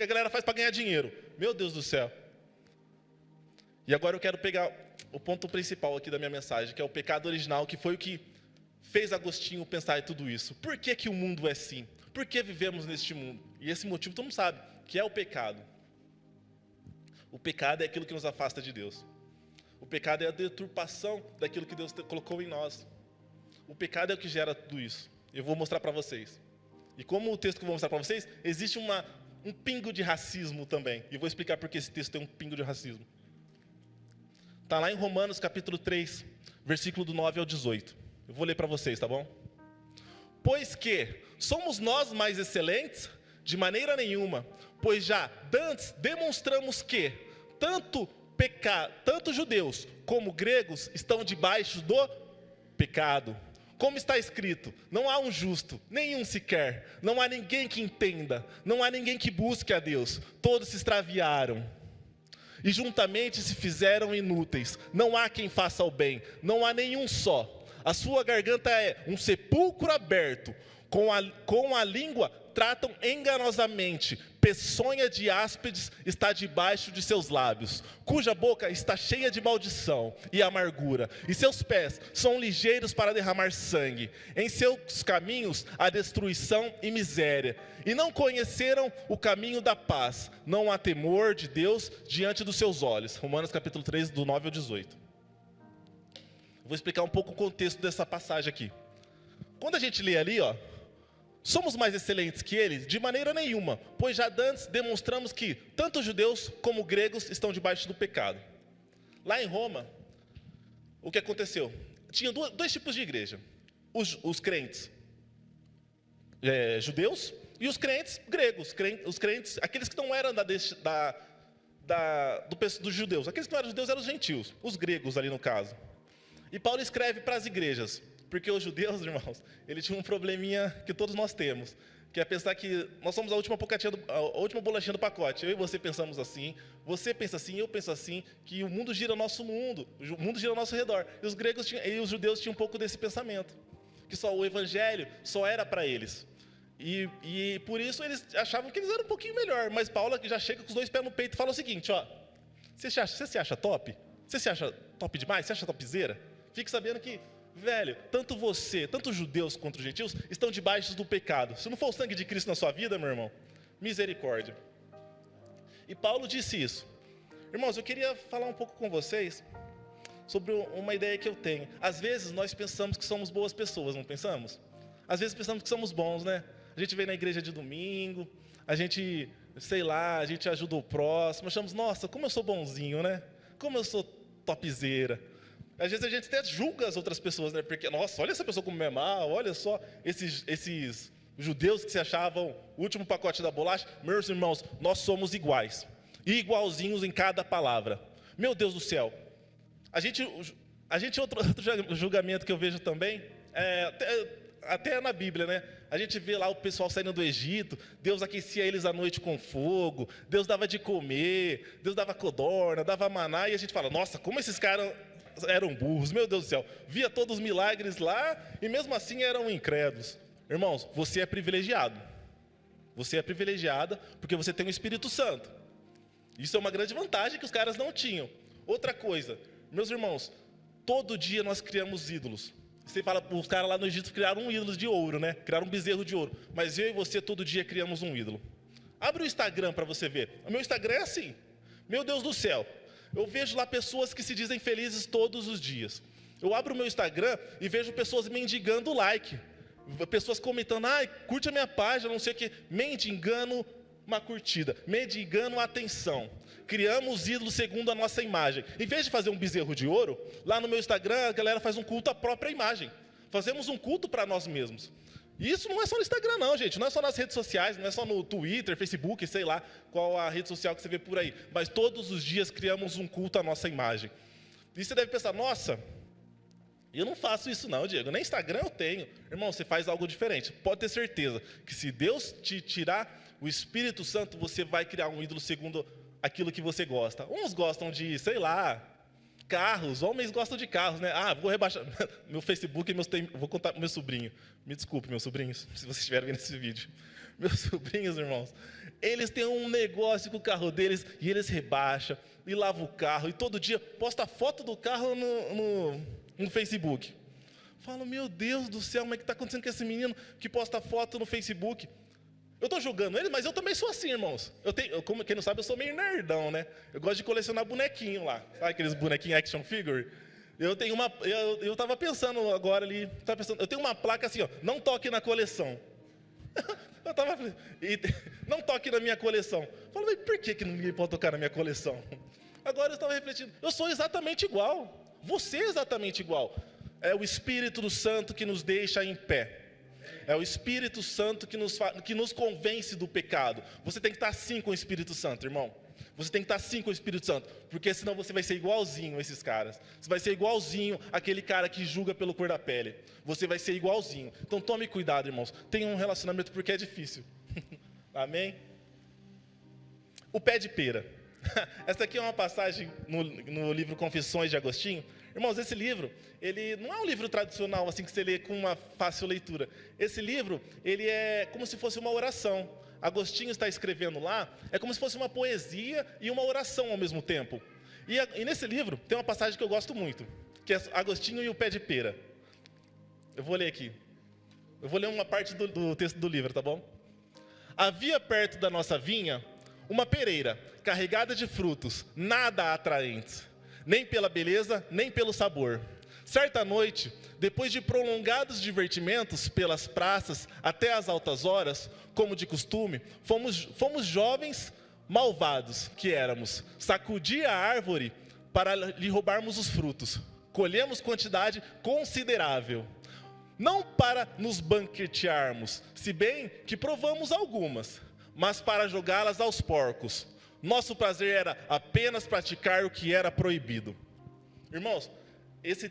[SPEAKER 4] que a galera faz para ganhar dinheiro. Meu Deus do céu. E agora eu quero pegar o ponto principal aqui da minha mensagem, que é o pecado original, que foi o que fez Agostinho pensar em tudo isso. Por que que o mundo é assim? Por que vivemos neste mundo? E esse motivo todo mundo sabe, que é o pecado. O pecado é aquilo que nos afasta de Deus. O pecado é a deturpação daquilo que Deus colocou em nós. O pecado é o que gera tudo isso. Eu vou mostrar para vocês. E como o texto que eu vou mostrar para vocês, existe um pingo de racismo também. E eu vou explicar por que esse texto tem um pingo de racismo. Está lá em Romanos capítulo 3, versículo do 9 ao 18. Eu vou ler para vocês, tá bom? Pois que somos nós mais excelentes? De maneira nenhuma, pois já dantes demonstramos que tanto judeus como gregos estão debaixo do pecado. Como está escrito, não há um justo, nenhum sequer, não há ninguém que entenda, não há ninguém que busque a Deus, todos se extraviaram. E juntamente se fizeram inúteis, não há quem faça o bem, não há nenhum só. A sua garganta é um sepulcro aberto, com a língua tratam enganosamente, peçonha de áspides está debaixo de seus lábios, cuja boca está cheia de maldição e amargura, e seus pés são ligeiros para derramar sangue. Em seus caminhos há destruição e miséria, e não conheceram o caminho da paz. Não há temor de Deus diante dos seus olhos. Romanos capítulo 3, do 9 ao 18. Vou explicar um pouco o contexto dessa passagem aqui. Quando a gente lê ali, somos mais excelentes que eles? De maneira nenhuma, pois já antes demonstramos que tanto judeus como gregos estão debaixo do pecado. Lá em Roma, o que aconteceu? Tinha dois tipos de igreja. Os crentes judeus e os crentes gregos. Os crentes, aqueles que não eram dos judeus. Aqueles que não eram judeus eram os gentios, os gregos ali no caso. E Paulo escreve para as igrejas, porque os judeus, irmãos, eles tinham um probleminha que todos nós temos, que é pensar que nós somos a última bolachinha do pacote. Eu e você pensamos assim, você pensa assim, eu penso assim, que o mundo gira ao nosso mundo, o mundo gira ao nosso redor. E os gregos e os judeus tinham um pouco desse pensamento, que só o evangelho só era para eles. E por isso eles achavam que eles eram um pouquinho melhor. Mas Paulo já chega com os dois pés no peito e fala o seguinte, você se acha top? Você se acha top demais? Você acha topzera? Fique sabendo que, velho, tanto você, tanto os judeus quanto os gentios estão debaixo do pecado. Se não for o sangue de Cristo na sua vida, meu irmão, misericórdia. E Paulo disse isso. Irmãos, eu queria falar um pouco com vocês sobre uma ideia que eu tenho. Às vezes nós pensamos que somos boas pessoas, não pensamos? Às vezes pensamos que somos bons, né? A gente vem na igreja de domingo, a gente, a gente ajuda o próximo, achamos, nossa, como eu sou bonzinho, né? Como eu sou topzera. Às vezes a gente até julga as outras pessoas, né? Porque, nossa, olha essa pessoa como é mal, olha só esses judeus que se achavam o último pacote da bolacha. Meus irmãos, nós somos iguais. E igualzinhos em cada palavra. Meu Deus do céu. Outro julgamento que eu vejo também, até na Bíblia, né? A gente vê lá o pessoal saindo do Egito, Deus aquecia eles à noite com fogo, Deus dava de comer, Deus dava codorna, dava maná, e a gente fala, nossa, como esses caras eram burros, meu Deus do céu, via todos os milagres lá, e mesmo assim eram incrédulos. Irmãos, você é privilegiado. Você é privilegiada porque você tem o Espírito Santo. Isso é uma grande vantagem que os caras não tinham. Outra coisa, meus irmãos, todo dia nós criamos ídolos. Você fala, os caras lá no Egito criaram um ídolo de ouro, né? Criaram um bezerro de ouro. Mas eu e você todo dia criamos um ídolo. Abre o Instagram para você ver. O meu Instagram é assim. Meu Deus do céu. Eu vejo lá pessoas que se dizem felizes todos os dias. Eu abro o meu Instagram e vejo pessoas mendigando like. Pessoas comentando, curte a minha página, não sei o quê. Mendigando uma curtida. Mendigando uma atenção. Criamos ídolos segundo a nossa imagem. Em vez de fazer um bezerro de ouro, lá no meu Instagram a galera faz um culto à própria imagem. Fazemos um culto para nós mesmos. E isso não é só no Instagram não, gente. Não é só nas redes sociais, não é só no Twitter, Facebook, sei lá qual a rede social que você vê por aí. Mas todos os dias criamos um culto à nossa imagem. E você deve pensar, nossa, eu não faço isso não, Diego. Nem Instagram eu tenho. Irmão, você faz algo diferente. Pode ter certeza que se Deus te tirar o Espírito Santo, você vai criar um ídolo segundo aquilo que você gosta. Uns gostam de, Carros, homens gostam de carros, né? Ah, vou rebaixar meu Facebook, vou contar pro meu sobrinho. Me desculpe, meus sobrinhos, se vocês estiverem vendo esse vídeo. Meus sobrinhos, irmãos, eles têm um negócio com o carro deles e eles rebaixam e lavam o carro e todo dia posta foto do carro no Facebook. Falo, meu Deus do céu, como é que está acontecendo com esse menino que posta foto no Facebook? Eu estou julgando ele, mas eu também sou assim, irmãos. Como quem não sabe, eu sou meio nerdão, né? Eu gosto de colecionar bonequinho lá. Sabe aqueles bonequinhos action figure? Eu estava pensando agora ali, eu tenho uma placa assim, ó, não toque na coleção. Não toque na minha coleção. Eu falei, mas por que ninguém pode tocar na minha coleção? Agora eu estava refletindo, eu sou exatamente igual. Você é exatamente igual. É o Espírito Santo que nos deixa em pé. É o Espírito Santo que nos convence do pecado. Você tem que estar assim com o Espírito Santo, irmão. Você tem que estar assim com o Espírito Santo, porque senão você vai ser igualzinho a esses caras. Você vai ser igualzinho aquele cara que julga pelo cor da pele. Você vai ser igualzinho. Então tome cuidado, irmãos. Tenha um relacionamento porque é difícil. Amém? O pé de pera. Essa aqui é uma passagem no livro Confissões de Agostinho. Irmãos, esse livro, ele não é um livro tradicional, assim, que você lê com uma fácil leitura. Esse livro, ele é como se fosse uma oração. Agostinho está escrevendo lá, é como se fosse uma poesia e uma oração ao mesmo tempo. E nesse livro, tem uma passagem que eu gosto muito, que é Agostinho e o pé de pera. Eu vou ler aqui. Eu vou ler uma parte do texto do livro, tá bom? Havia perto da nossa vinha uma pereira, carregada de frutos, nada atraentes, nem pela beleza, nem pelo sabor. Certa noite, depois de prolongados divertimentos pelas praças até as altas horas, como de costume, fomos jovens malvados que éramos, sacudir a árvore para lhe roubarmos os frutos. Colhemos quantidade considerável, não para nos banquetearmos, se bem que provamos algumas, mas para jogá-las aos porcos. Nosso prazer era apenas praticar o que era proibido. Irmãos, esse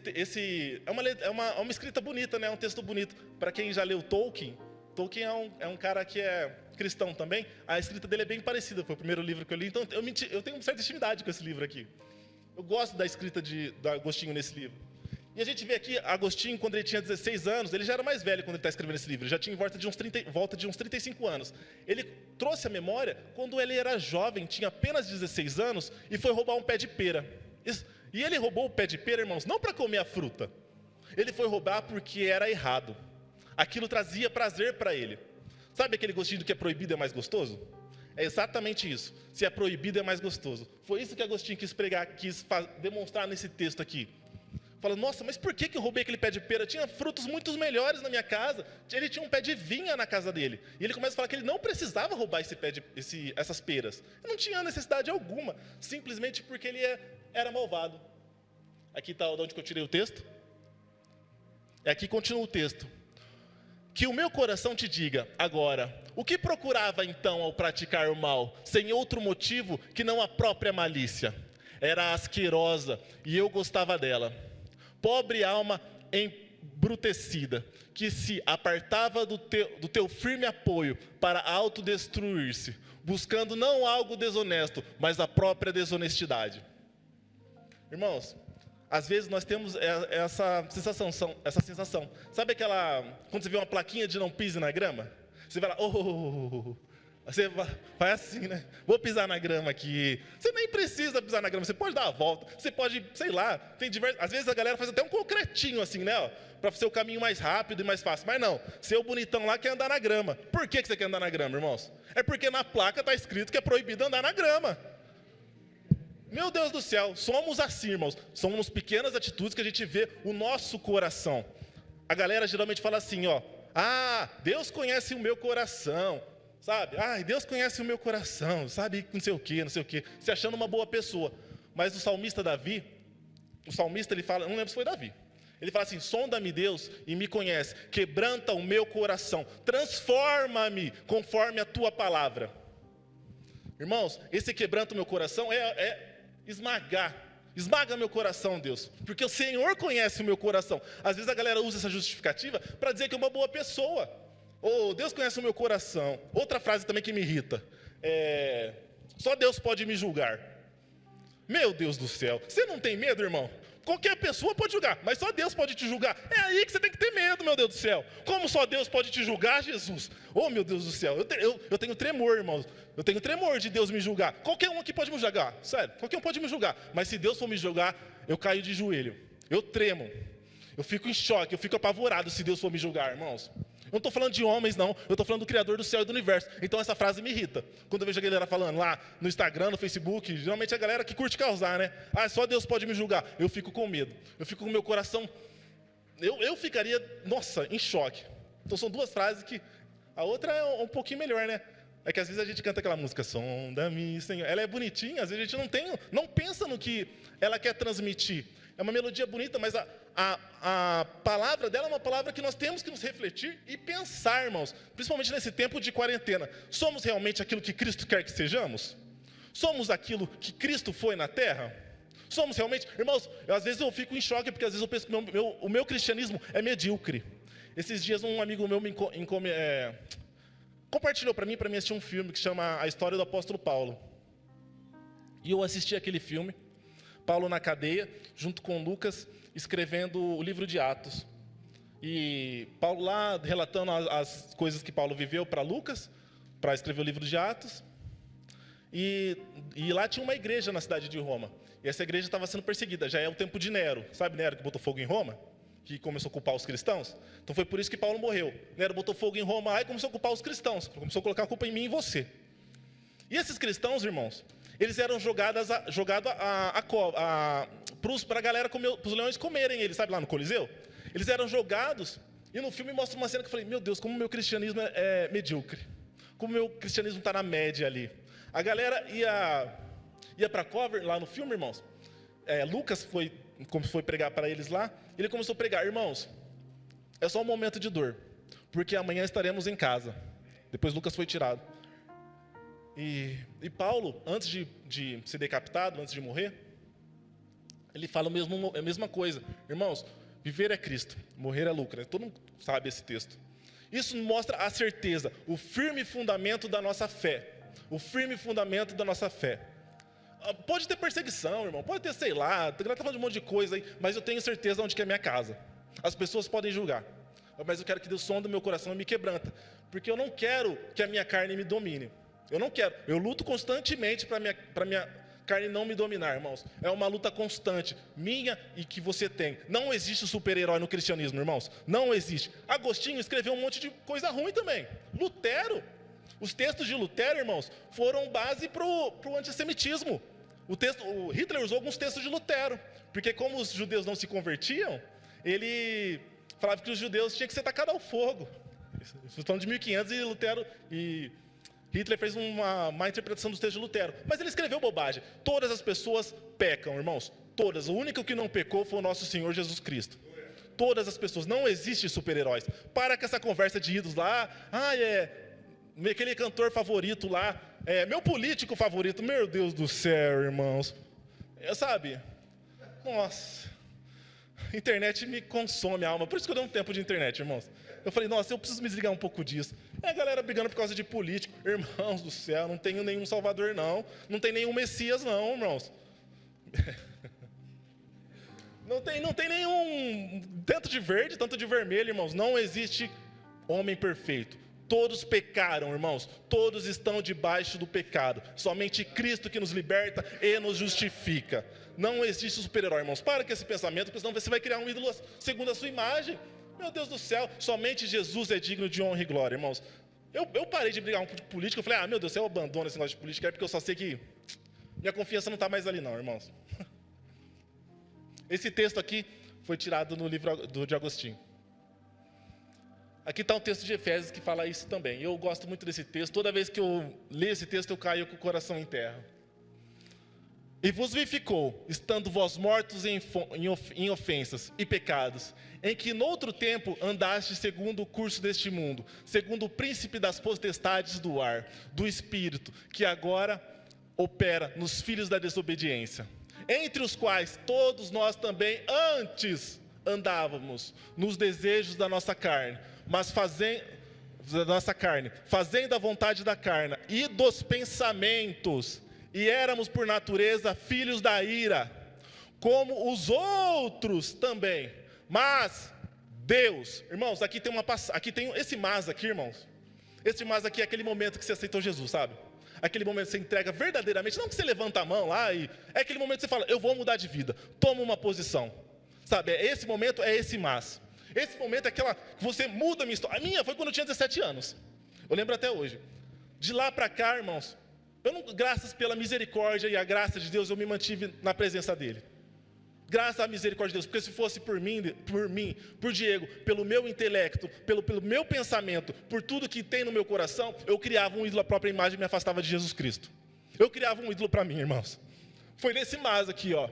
[SPEAKER 4] é uma escrita bonita, né? É um texto bonito. Para quem já leu Tolkien é um cara que é cristão também. A escrita dele é bem parecida, foi o primeiro livro que eu li. Então eu tenho uma certa intimidade com esse livro aqui. Eu gosto da escrita do Agostinho nesse livro. E a gente vê aqui, Agostinho, quando ele tinha 16 anos, ele já era mais velho quando ele está escrevendo esse livro, ele já tinha volta de uns 35 anos. Ele trouxe a memória quando ele era jovem, tinha apenas 16 anos, e foi roubar um pé de pera. E ele roubou o pé de pera, irmãos, não para comer a fruta. Ele foi roubar porque era errado. Aquilo trazia prazer para ele. Sabe aquele gostinho do que é proibido é mais gostoso? É exatamente isso. Se é proibido é mais gostoso. Foi isso que Agostinho quis pregar, demonstrar nesse texto aqui. Fala, nossa, mas por que eu roubei aquele pé de pera? Tinha frutos muito melhores na minha casa. Ele tinha um pé de vinha na casa dele. E ele começa a falar que ele não precisava roubar essas peras. Ele não tinha necessidade alguma, simplesmente porque ele era malvado. Aqui está de onde eu tirei o texto. Aqui continua o texto. Que o meu coração te diga, agora, o que procurava então ao praticar o mal, sem outro motivo que não a própria malícia? Era asquerosa e eu gostava dela. Pobre alma embrutecida, que se apartava do teu firme apoio para autodestruir-se, buscando não algo desonesto, mas a própria desonestidade. Irmãos, às vezes nós temos essa sensação. Sabe quando você vê uma plaquinha de não pise na grama? Você vai lá, você vai assim, né? Vou pisar na grama aqui. Você nem precisa pisar na grama, você pode dar a volta. Você pode, sei lá, às vezes a galera faz até um concretinho assim, né? Para ser o caminho mais rápido e mais fácil. Mas não, seu bonitão lá quer andar na grama. Por que você quer andar na grama, irmãos? É porque na placa está escrito que é proibido andar na grama. Meu Deus do céu, somos assim, irmãos. Somos pequenas atitudes que a gente vê o nosso coração. A galera geralmente fala assim, Deus conhece o meu coração. Sabe? Deus conhece o meu coração, sabe? Não sei o quê, se achando uma boa pessoa. Mas o salmista ele fala, não lembro se foi Davi. Ele fala assim, sonda-me Deus e me conhece, quebranta o meu coração, transforma-me conforme a tua palavra. Irmãos, esse quebranta o meu coração é esmaga meu coração, Deus, porque o Senhor conhece o meu coração. Às vezes a galera usa essa justificativa para dizer que é uma boa pessoa. Deus conhece o meu coração. Outra frase também que me irrita, só Deus pode me julgar. Meu Deus do céu, você não tem medo, irmão? Qualquer pessoa pode julgar, mas só Deus pode te julgar. É aí que você tem que ter medo, meu Deus do céu. Como só Deus pode te julgar, Jesus? Oh, meu Deus do céu, eu tenho tremor, irmãos. Eu tenho tremor de Deus me julgar. Qualquer um aqui pode me julgar, sério, qualquer um pode me julgar. Mas se Deus for me julgar, eu caio de joelho. Eu tremo, eu fico em choque, eu fico apavorado se Deus for me julgar, irmãos. Eu não estou falando de homens, não. Eu estou falando do Criador do céu e do universo. Então essa frase me irrita. Quando eu vejo a galera falando lá no Instagram, no Facebook, geralmente é a galera que curte causar, né? Ah, só Deus pode me julgar. Eu fico com medo. Eu fico com o meu coração... Eu ficaria, nossa, em choque. Então são duas frases que... A outra é um pouquinho melhor, né? É que às vezes a gente canta aquela música, sonda-me, Senhor. Ela é bonitinha, às vezes a gente não pensa no que ela quer transmitir. É uma melodia bonita, mas a palavra dela é uma palavra que nós temos que nos refletir e pensar, irmãos. Principalmente nesse tempo de quarentena. Somos realmente aquilo que Cristo quer que sejamos? Somos aquilo que Cristo foi na terra? Somos realmente... Irmãos, às vezes eu fico em choque, porque às vezes eu penso que o meu cristianismo é medíocre. Esses dias um amigo meu compartilhou para mim assistir um filme que chama A História do Apóstolo Paulo. E eu assisti aquele filme, Paulo na cadeia, junto com Lucas, escrevendo o livro de Atos. E Paulo lá, relatando as coisas que Paulo viveu para Lucas, para escrever o livro de Atos. E lá tinha uma igreja na cidade de Roma. E essa igreja estava sendo perseguida. Já é o tempo de Nero. Sabe Nero que botou fogo em Roma? Que começou a culpar os cristãos? Então foi por isso que Paulo morreu. Nero botou fogo em Roma e começou a culpar os cristãos. Começou a colocar a culpa em mim e em você. E esses cristãos, irmãos, eles eram jogados para a galera comer, para os leões comerem eles, sabe lá no Coliseu? Eles eram jogados, e no filme mostra uma cena que eu falei, meu Deus, como o meu cristianismo é medíocre. Como o meu cristianismo está na média ali. A galera ia para cover lá no filme, irmãos. Lucas como foi pregar para eles lá, ele começou a pregar, irmãos, é só um momento de dor, porque amanhã estaremos em casa. Depois Lucas foi tirado. E Paulo, antes de ser decapitado, antes de morrer, ele fala a mesma coisa. Irmãos, viver é Cristo, morrer é lucro. Todo mundo sabe esse texto. Isso mostra a certeza, o firme fundamento da nossa fé. O firme fundamento da nossa fé. Pode ter perseguição, irmão, pode ter, sei lá, a galera está falando de um monte de coisa aí, mas eu tenho certeza onde que é a minha casa. As pessoas podem julgar, mas eu quero que Deus sonde o meu coração e me quebranta, porque eu não quero que a minha carne me domine. Eu não quero, eu luto constantemente para minha carne não me dominar, irmãos. É uma luta constante, minha e que você tem. Não existe super-herói no cristianismo, irmãos, não existe. Agostinho escreveu um monte de coisa ruim também. Lutero, os textos de Lutero, irmãos, foram base para o antissemitismo. O Hitler usou alguns textos de Lutero, porque como os judeus não se convertiam, ele falava que os judeus tinham que ser tacados ao fogo. Estou falando de 1500 e Lutero e Hitler fez uma má interpretação dos textos de Lutero. Mas ele escreveu bobagem. Todas as pessoas pecam, irmãos. Todas. O único que não pecou foi o nosso Senhor Jesus Cristo. Todas as pessoas. Não existe super-heróis. Para com essa conversa de ídolos lá. Aquele cantor favorito lá. Meu político favorito. Meu Deus do céu, irmãos. Sabe? Nossa. Internet me consome a alma. Por isso que eu dei um tempo de internet, irmãos. Eu falei, nossa, eu preciso me desligar um pouco disso. A galera brigando por causa de político. Irmãos do céu, não tenho nenhum salvador, não. Não tem nenhum Messias, não, irmãos. Não tem nenhum tanto de verde, tanto de vermelho, irmãos. Não existe homem perfeito. Todos pecaram, irmãos. Todos estão debaixo do pecado. Somente Cristo que nos liberta e nos justifica. Não existe super-herói, irmãos. Para com esse pensamento, porque senão você vai criar um ídolo segundo a sua imagem. Meu Deus do céu, somente Jesus é digno de honra e glória, irmãos. Eu parei de brigar com político, eu falei, meu Deus, eu abandono esse negócio de política, porque eu só sei que minha confiança não está mais ali não, irmãos. Esse texto aqui foi tirado no livro de Agostinho. Aqui está um texto de Efésios que fala isso também. Eu gosto muito desse texto, toda vez que eu leio esse texto eu caio com o coração em terra. E vos vivificou, estando vós mortos em ofensas e pecados, em que noutro tempo andaste segundo o curso deste mundo, segundo o príncipe das potestades do ar, do espírito, que agora opera nos filhos da desobediência, entre os quais todos nós também antes andávamos, nos desejos da nossa carne, fazendo a vontade da carne e dos pensamentos. e éramos por natureza filhos da ira, como os outros também. Mas Deus, irmãos, aqui tem esse mas aqui, irmãos. Esse mas aqui é aquele momento que você aceitou Jesus, sabe? Aquele momento que você entrega verdadeiramente, não que você levanta a mão lá e é aquele momento que você fala, eu vou mudar de vida, toma uma posição, sabe? Esse momento é esse mas. Esse momento é aquela que você muda a minha história. A minha foi quando eu tinha 17 anos. Eu lembro até hoje. De lá para cá, irmãos, graças pela misericórdia e a graça de Deus, eu me mantive na presença dele. Graças à misericórdia de Deus, porque se fosse por mim, por Diego, pelo meu intelecto, pelo meu pensamento, por tudo que tem no meu coração, eu criava um ídolo à própria imagem e me afastava de Jesus Cristo. Eu criava um ídolo para mim, irmãos. Foi nesse mas aqui, ó.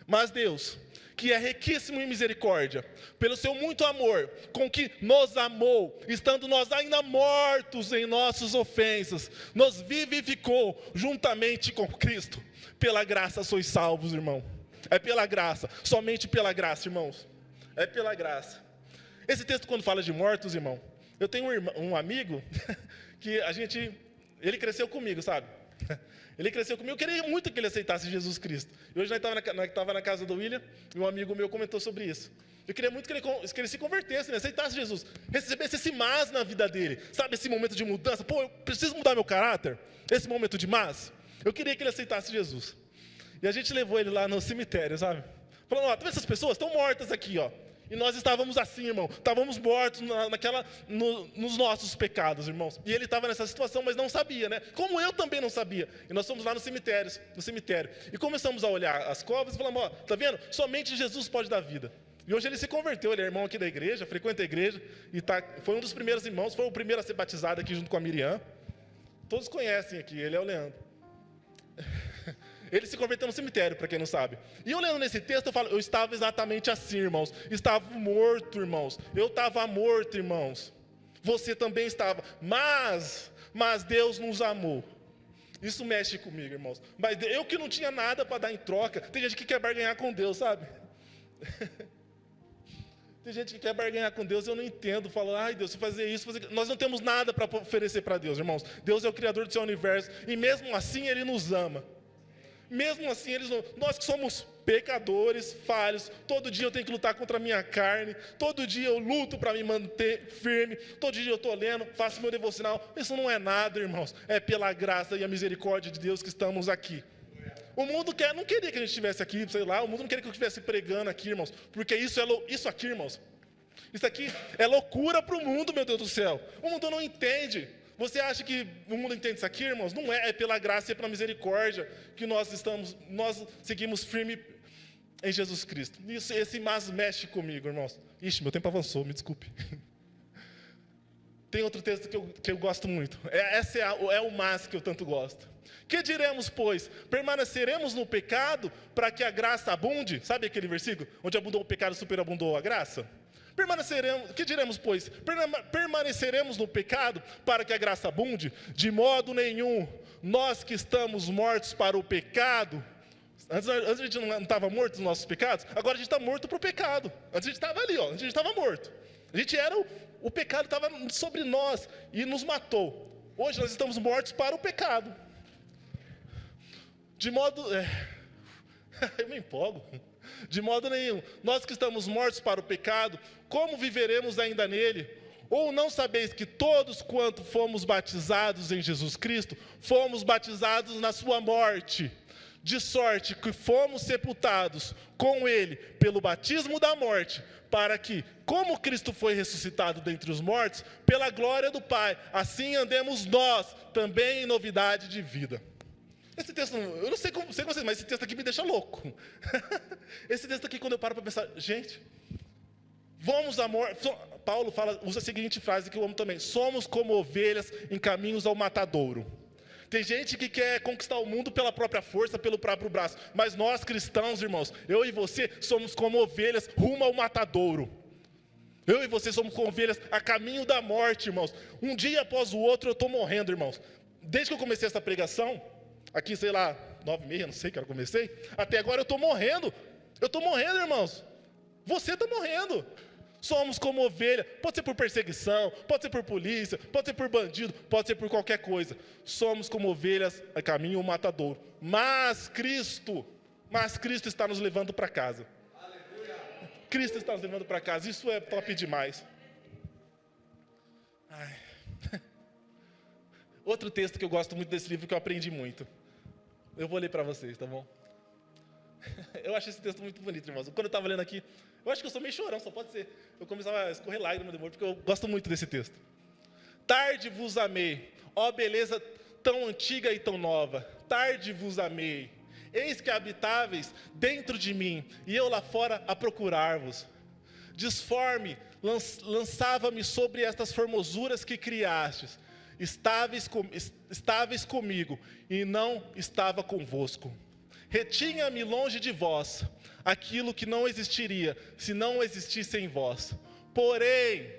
[SPEAKER 4] Mas Deus, que é riquíssimo em misericórdia, pelo seu muito amor, com que nos amou, estando nós ainda mortos em nossas ofensas, nos vivificou juntamente com Cristo. Pela graça sois salvos, irmão. É pela graça, somente pela graça, irmãos. É pela graça. Esse texto, quando fala de mortos, irmão, eu tenho um amigo que ele cresceu comigo, sabe? Ele cresceu comigo, eu queria muito que ele aceitasse Jesus Cristo. E hoje nós estávamos na casa do William, e um amigo meu comentou sobre isso. Eu queria muito que ele se convertesse, né? Aceitasse Jesus, recebesse esse mas na vida dele. Sabe, esse momento de mudança? Pô, eu preciso mudar meu caráter. Esse momento de mas. Eu queria que ele aceitasse Jesus. E a gente levou ele lá no cemitério, sabe? Falando, ó, tá vendo essas pessoas? Estão mortas aqui, ó. E nós estávamos assim, irmão. Estávamos mortos nos nossos pecados, irmãos. E ele estava nessa situação, mas não sabia, né? Como eu também não sabia. E nós fomos lá no cemitério. E começamos a olhar as covas e falamos, ó, tá vendo? Somente Jesus pode dar vida. E hoje ele se converteu, ele é irmão aqui da igreja, frequenta a igreja. E foi um dos primeiros irmãos, foi o primeiro a ser batizado aqui junto com a Miriam. Todos conhecem aqui, ele é o Leandro. Ele se converteu no cemitério, para quem não sabe. E eu lendo nesse texto, eu falo, eu estava exatamente assim, irmãos. Estava morto, irmãos. Eu estava morto, irmãos. Você também estava. Mas Deus nos amou. Isso mexe comigo, irmãos. Mas eu que não tinha nada para dar em troca. Tem gente que quer barganhar com Deus, sabe? Tem gente que quer barganhar com Deus, eu não entendo. Fala, ai Deus, se fazer isso, fazer... Nós não temos nada para oferecer para Deus, irmãos. Deus é o Criador do seu universo. E mesmo assim Ele nos ama. Mesmo assim, nós que somos pecadores, falhos, todo dia eu tenho que lutar contra a minha carne, todo dia eu luto para me manter firme, todo dia eu estou lendo, faço meu devocional. Isso não é nada, irmãos. É pela graça e a misericórdia de Deus que estamos aqui. O mundo não queria que a gente estivesse aqui, sei lá, o mundo não queria que eu estivesse pregando aqui, irmãos, porque isso aqui, irmãos, isso aqui é loucura para o mundo, meu Deus do céu. O mundo não entende. Você acha que o mundo entende isso aqui, irmãos? Não é, é pela graça e pela misericórdia que nós seguimos firme em Jesus Cristo. Esse mas mexe comigo, irmãos. Ixi, meu tempo avançou, me desculpe. Tem outro texto que eu gosto muito. Esse é o mas que eu tanto gosto. Que diremos, pois? Permaneceremos no pecado para que a graça abunde? Sabe aquele versículo? Onde abundou o pecado, superabundou a graça? Que diremos, pois? Permaneceremos no pecado para que a graça abunde? De modo nenhum. Nós que estamos mortos para o pecado. Antes a gente não estava morto dos nossos pecados, agora a gente está morto para o pecado. Antes a gente estava ali, ó, a gente estava morto. A gente era, o pecado estava sobre nós e nos matou. Hoje nós estamos mortos para o pecado. De modo... eu me empolgo. De modo nenhum. Nós que estamos mortos para o pecado, como viveremos ainda nele? Ou não sabeis que todos quanto fomos batizados em Jesus Cristo, fomos batizados na sua morte? De sorte que fomos sepultados com ele pelo batismo da morte, para que, como Cristo foi ressuscitado dentre os mortos, pela glória do Pai, assim andemos nós também em novidade de vida. Esse texto, eu não sei como vocês, mas esse texto aqui me deixa louco. Esse texto aqui, quando eu paro para pensar, gente, vamos à morte. Paulo usa a seguinte frase que eu amo também: somos como ovelhas em caminhos ao matadouro. Tem gente que quer conquistar o mundo pela própria força, pelo próprio braço. Mas nós cristãos, irmãos, eu e você somos como ovelhas rumo ao matadouro. Eu e você somos como ovelhas a caminho da morte, irmãos. Um dia após o outro eu estou morrendo, irmãos. Desde que eu comecei essa pregação, aqui, sei lá, 9h30, não sei que hora eu comecei, até agora eu estou morrendo. Eu estou morrendo, irmãos. Você está morrendo. Somos como ovelha, pode ser por perseguição, pode ser por polícia, pode ser por bandido, pode ser por qualquer coisa. Somos como ovelhas a caminho ao matadouro. Mas Cristo está nos levando para casa. Cristo está nos levando para casa, isso é top demais. Ai. Outro texto que eu gosto muito desse livro, que eu aprendi muito. Eu vou ler para vocês, tá bom? Eu acho esse texto muito bonito, irmãos. Quando eu estava lendo aqui, eu acho que eu sou meio chorão, só pode ser. Eu começava a escorrer lágrimas de amor, porque eu gosto muito desse texto. Tarde vos amei, ó beleza tão antiga e tão nova. Tarde vos amei. Eis que habitáveis dentro de mim, e eu lá fora a procurar-vos. Disforme, lançava-me sobre estas formosuras que criastes. Estáveis comigo, e não estava convosco. Retinha-me longe de vós, aquilo que não existiria, se não existisse em vós. Porém,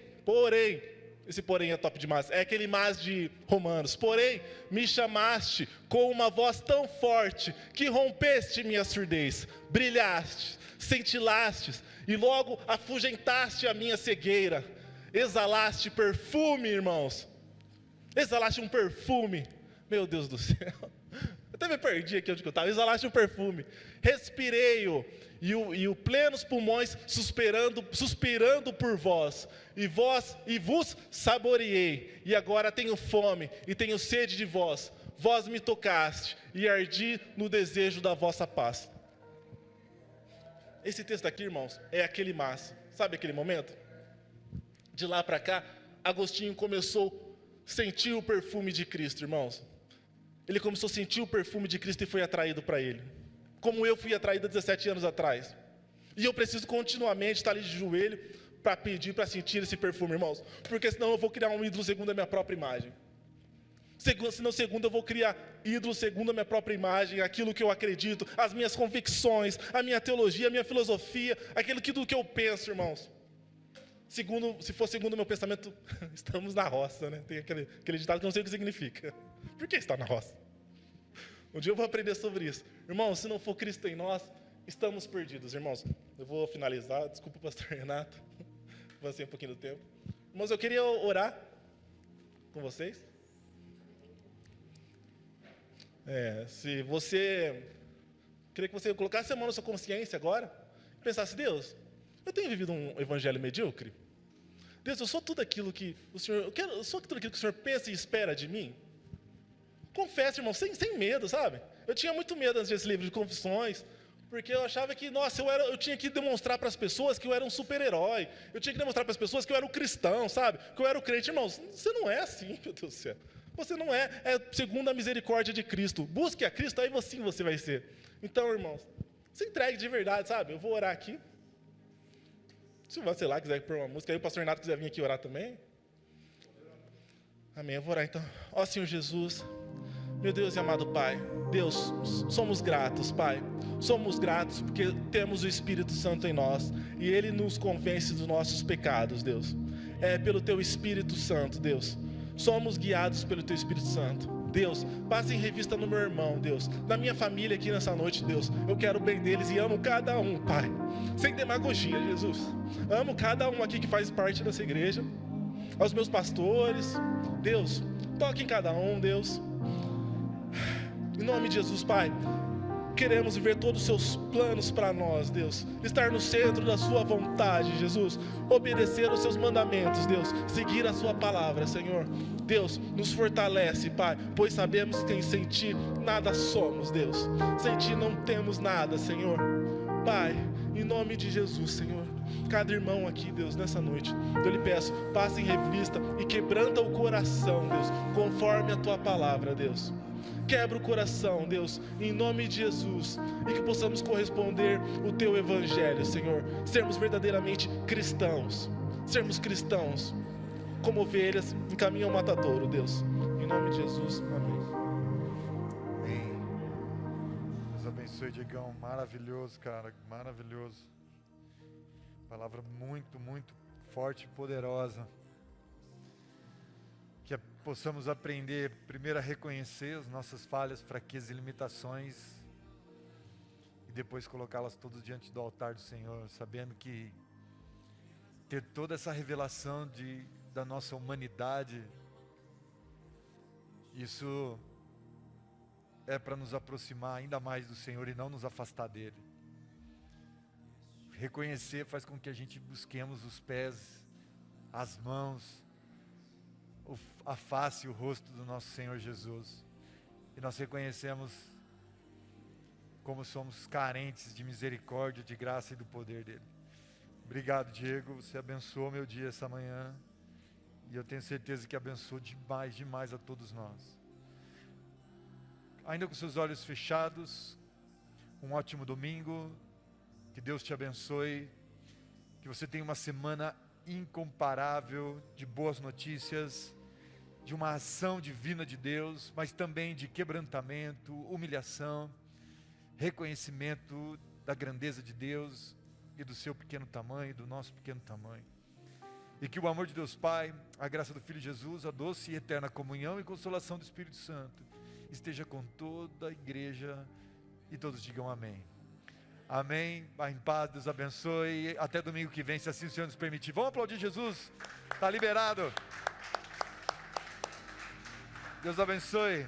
[SPEAKER 4] esse porém é top demais, é aquele mas de Romanos. Porém, me chamaste com uma voz tão forte, que rompeste minha surdez, brilhaste, cintilastes, e logo afugentaste a minha cegueira. Exalaste perfume, irmãos. Exalaste um perfume. Meu Deus do céu. Eu até me perdi aqui onde eu estava. Exalaste um perfume. Respirei-o. E o plenos pulmões suspirando por vós. E vos saboreei. E agora tenho fome e tenho sede de vós. Vós me tocaste e ardi no desejo da vossa paz. Esse texto aqui, irmãos, é aquele mas. Sabe aquele momento? De lá para cá, Agostinho começou a sentir o perfume de Cristo, irmãos. Ele começou a sentir o perfume de Cristo e foi atraído para ele. Como eu fui atraído há 17 anos atrás. E eu preciso continuamente estar ali de joelho para pedir, para sentir esse perfume, irmãos. Porque senão eu vou criar um ídolo segundo a minha própria imagem. Senão segundo eu vou criar ídolo segundo a minha própria imagem, aquilo que eu acredito, as minhas convicções, a minha teologia, a minha filosofia, aquilo que eu penso, irmãos. Se for segundo o meu pensamento, estamos na roça, né? Tem aquele ditado que eu não sei o que significa. Por que está na roça? Um dia eu vou aprender sobre isso. Irmãos, se não for Cristo em nós, estamos perdidos. Irmãos, eu vou finalizar. Desculpa, pastor Renato. Avancei um pouquinho do tempo. Irmãos, eu queria orar com vocês. Queria que você colocasse a mão na sua consciência agora e pensasse: Deus, eu tenho vivido um evangelho medíocre? Deus, eu sou tudo aquilo que o Senhor, eu sou tudo aquilo que o Senhor pensa e espera de mim? Confesso, irmão, sem medo, sabe? Eu tinha muito medo antes desse livro de confissões, porque eu achava que, nossa, eu tinha que demonstrar para as pessoas que eu era um super-herói, eu tinha que demonstrar para as pessoas que eu era um cristão, sabe? Que eu era o crente. Irmãos, você não é assim, meu Deus do céu. Você não é segundo a misericórdia de Cristo. Busque a Cristo, aí sim você vai ser. Então, irmãos, se entregue de verdade, sabe? Eu vou orar aqui. Se você lá quiser pôr uma música, aí o pastor Renato quiser vir aqui orar também. Amém, eu vou orar então. Ó Senhor Jesus, meu Deus e amado Pai, Deus, somos gratos, Pai. Somos gratos porque temos o Espírito Santo em nós e Ele nos convence dos nossos pecados, Deus. É pelo Teu Espírito Santo, Deus. Somos guiados pelo Teu Espírito Santo. Deus, passe em revista no meu irmão, Deus, na minha família aqui nessa noite, Deus. Eu quero o bem deles e amo cada um, Pai. Sem demagogia, Jesus. Amo cada um aqui que faz parte dessa igreja. Aos meus pastores, Deus, toque em cada um, Deus. Em nome de Jesus, Pai. Queremos viver todos os seus planos para nós, Deus. Estar no centro da sua vontade, Jesus. Obedecer os seus mandamentos, Deus. Seguir a sua palavra, Senhor. Deus, nos fortalece, Pai, pois sabemos que sem Ti nada somos, Deus. Sem Ti não temos nada, Senhor. Pai, em nome de Jesus, Senhor. Cada irmão aqui, Deus, nessa noite, eu lhe peço, passe em revista e quebranta o coração, Deus, conforme a Tua palavra, Deus. Quebra o coração, Deus, em nome de Jesus, e que possamos corresponder o Teu Evangelho, Senhor. Sermos verdadeiramente cristãos, como ovelhas em caminho ao matadouro, Deus. Em nome de Jesus, amém.
[SPEAKER 3] Amém. Deus abençoe, Diegão. Maravilhoso, cara, maravilhoso. Palavra muito, muito forte e poderosa. Que possamos aprender, primeiro, a reconhecer as nossas falhas, fraquezas e limitações, e depois colocá-las todas diante do altar do Senhor, sabendo que ter toda essa revelação da nossa humanidade, isso é para nos aproximar ainda mais do Senhor e não nos afastar dele. Reconhecer faz com que a gente busquemos os pés, as mãos, a face e o rosto do nosso Senhor Jesus. E nós reconhecemos como somos carentes de misericórdia, de graça e do poder dele. Obrigado, Diego, você abençoou meu dia essa manhã, e eu tenho certeza que abençoou demais, demais a todos nós. Ainda com seus olhos fechados, um ótimo domingo, que Deus te abençoe, que você tenha uma semana incomparável de boas notícias, de uma ação divina de Deus, mas também de quebrantamento, humilhação, reconhecimento da grandeza de Deus e do seu pequeno tamanho, do nosso pequeno tamanho. E que o amor de Deus Pai, a graça do Filho Jesus, a doce e eterna comunhão e consolação do Espírito Santo esteja com toda a igreja, e todos digam amém. Amém. Vá em paz, Deus abençoe. Até domingo que vem, se assim o Senhor nos permitir. Vamos aplaudir Jesus? Está liberado. Deus abençoe.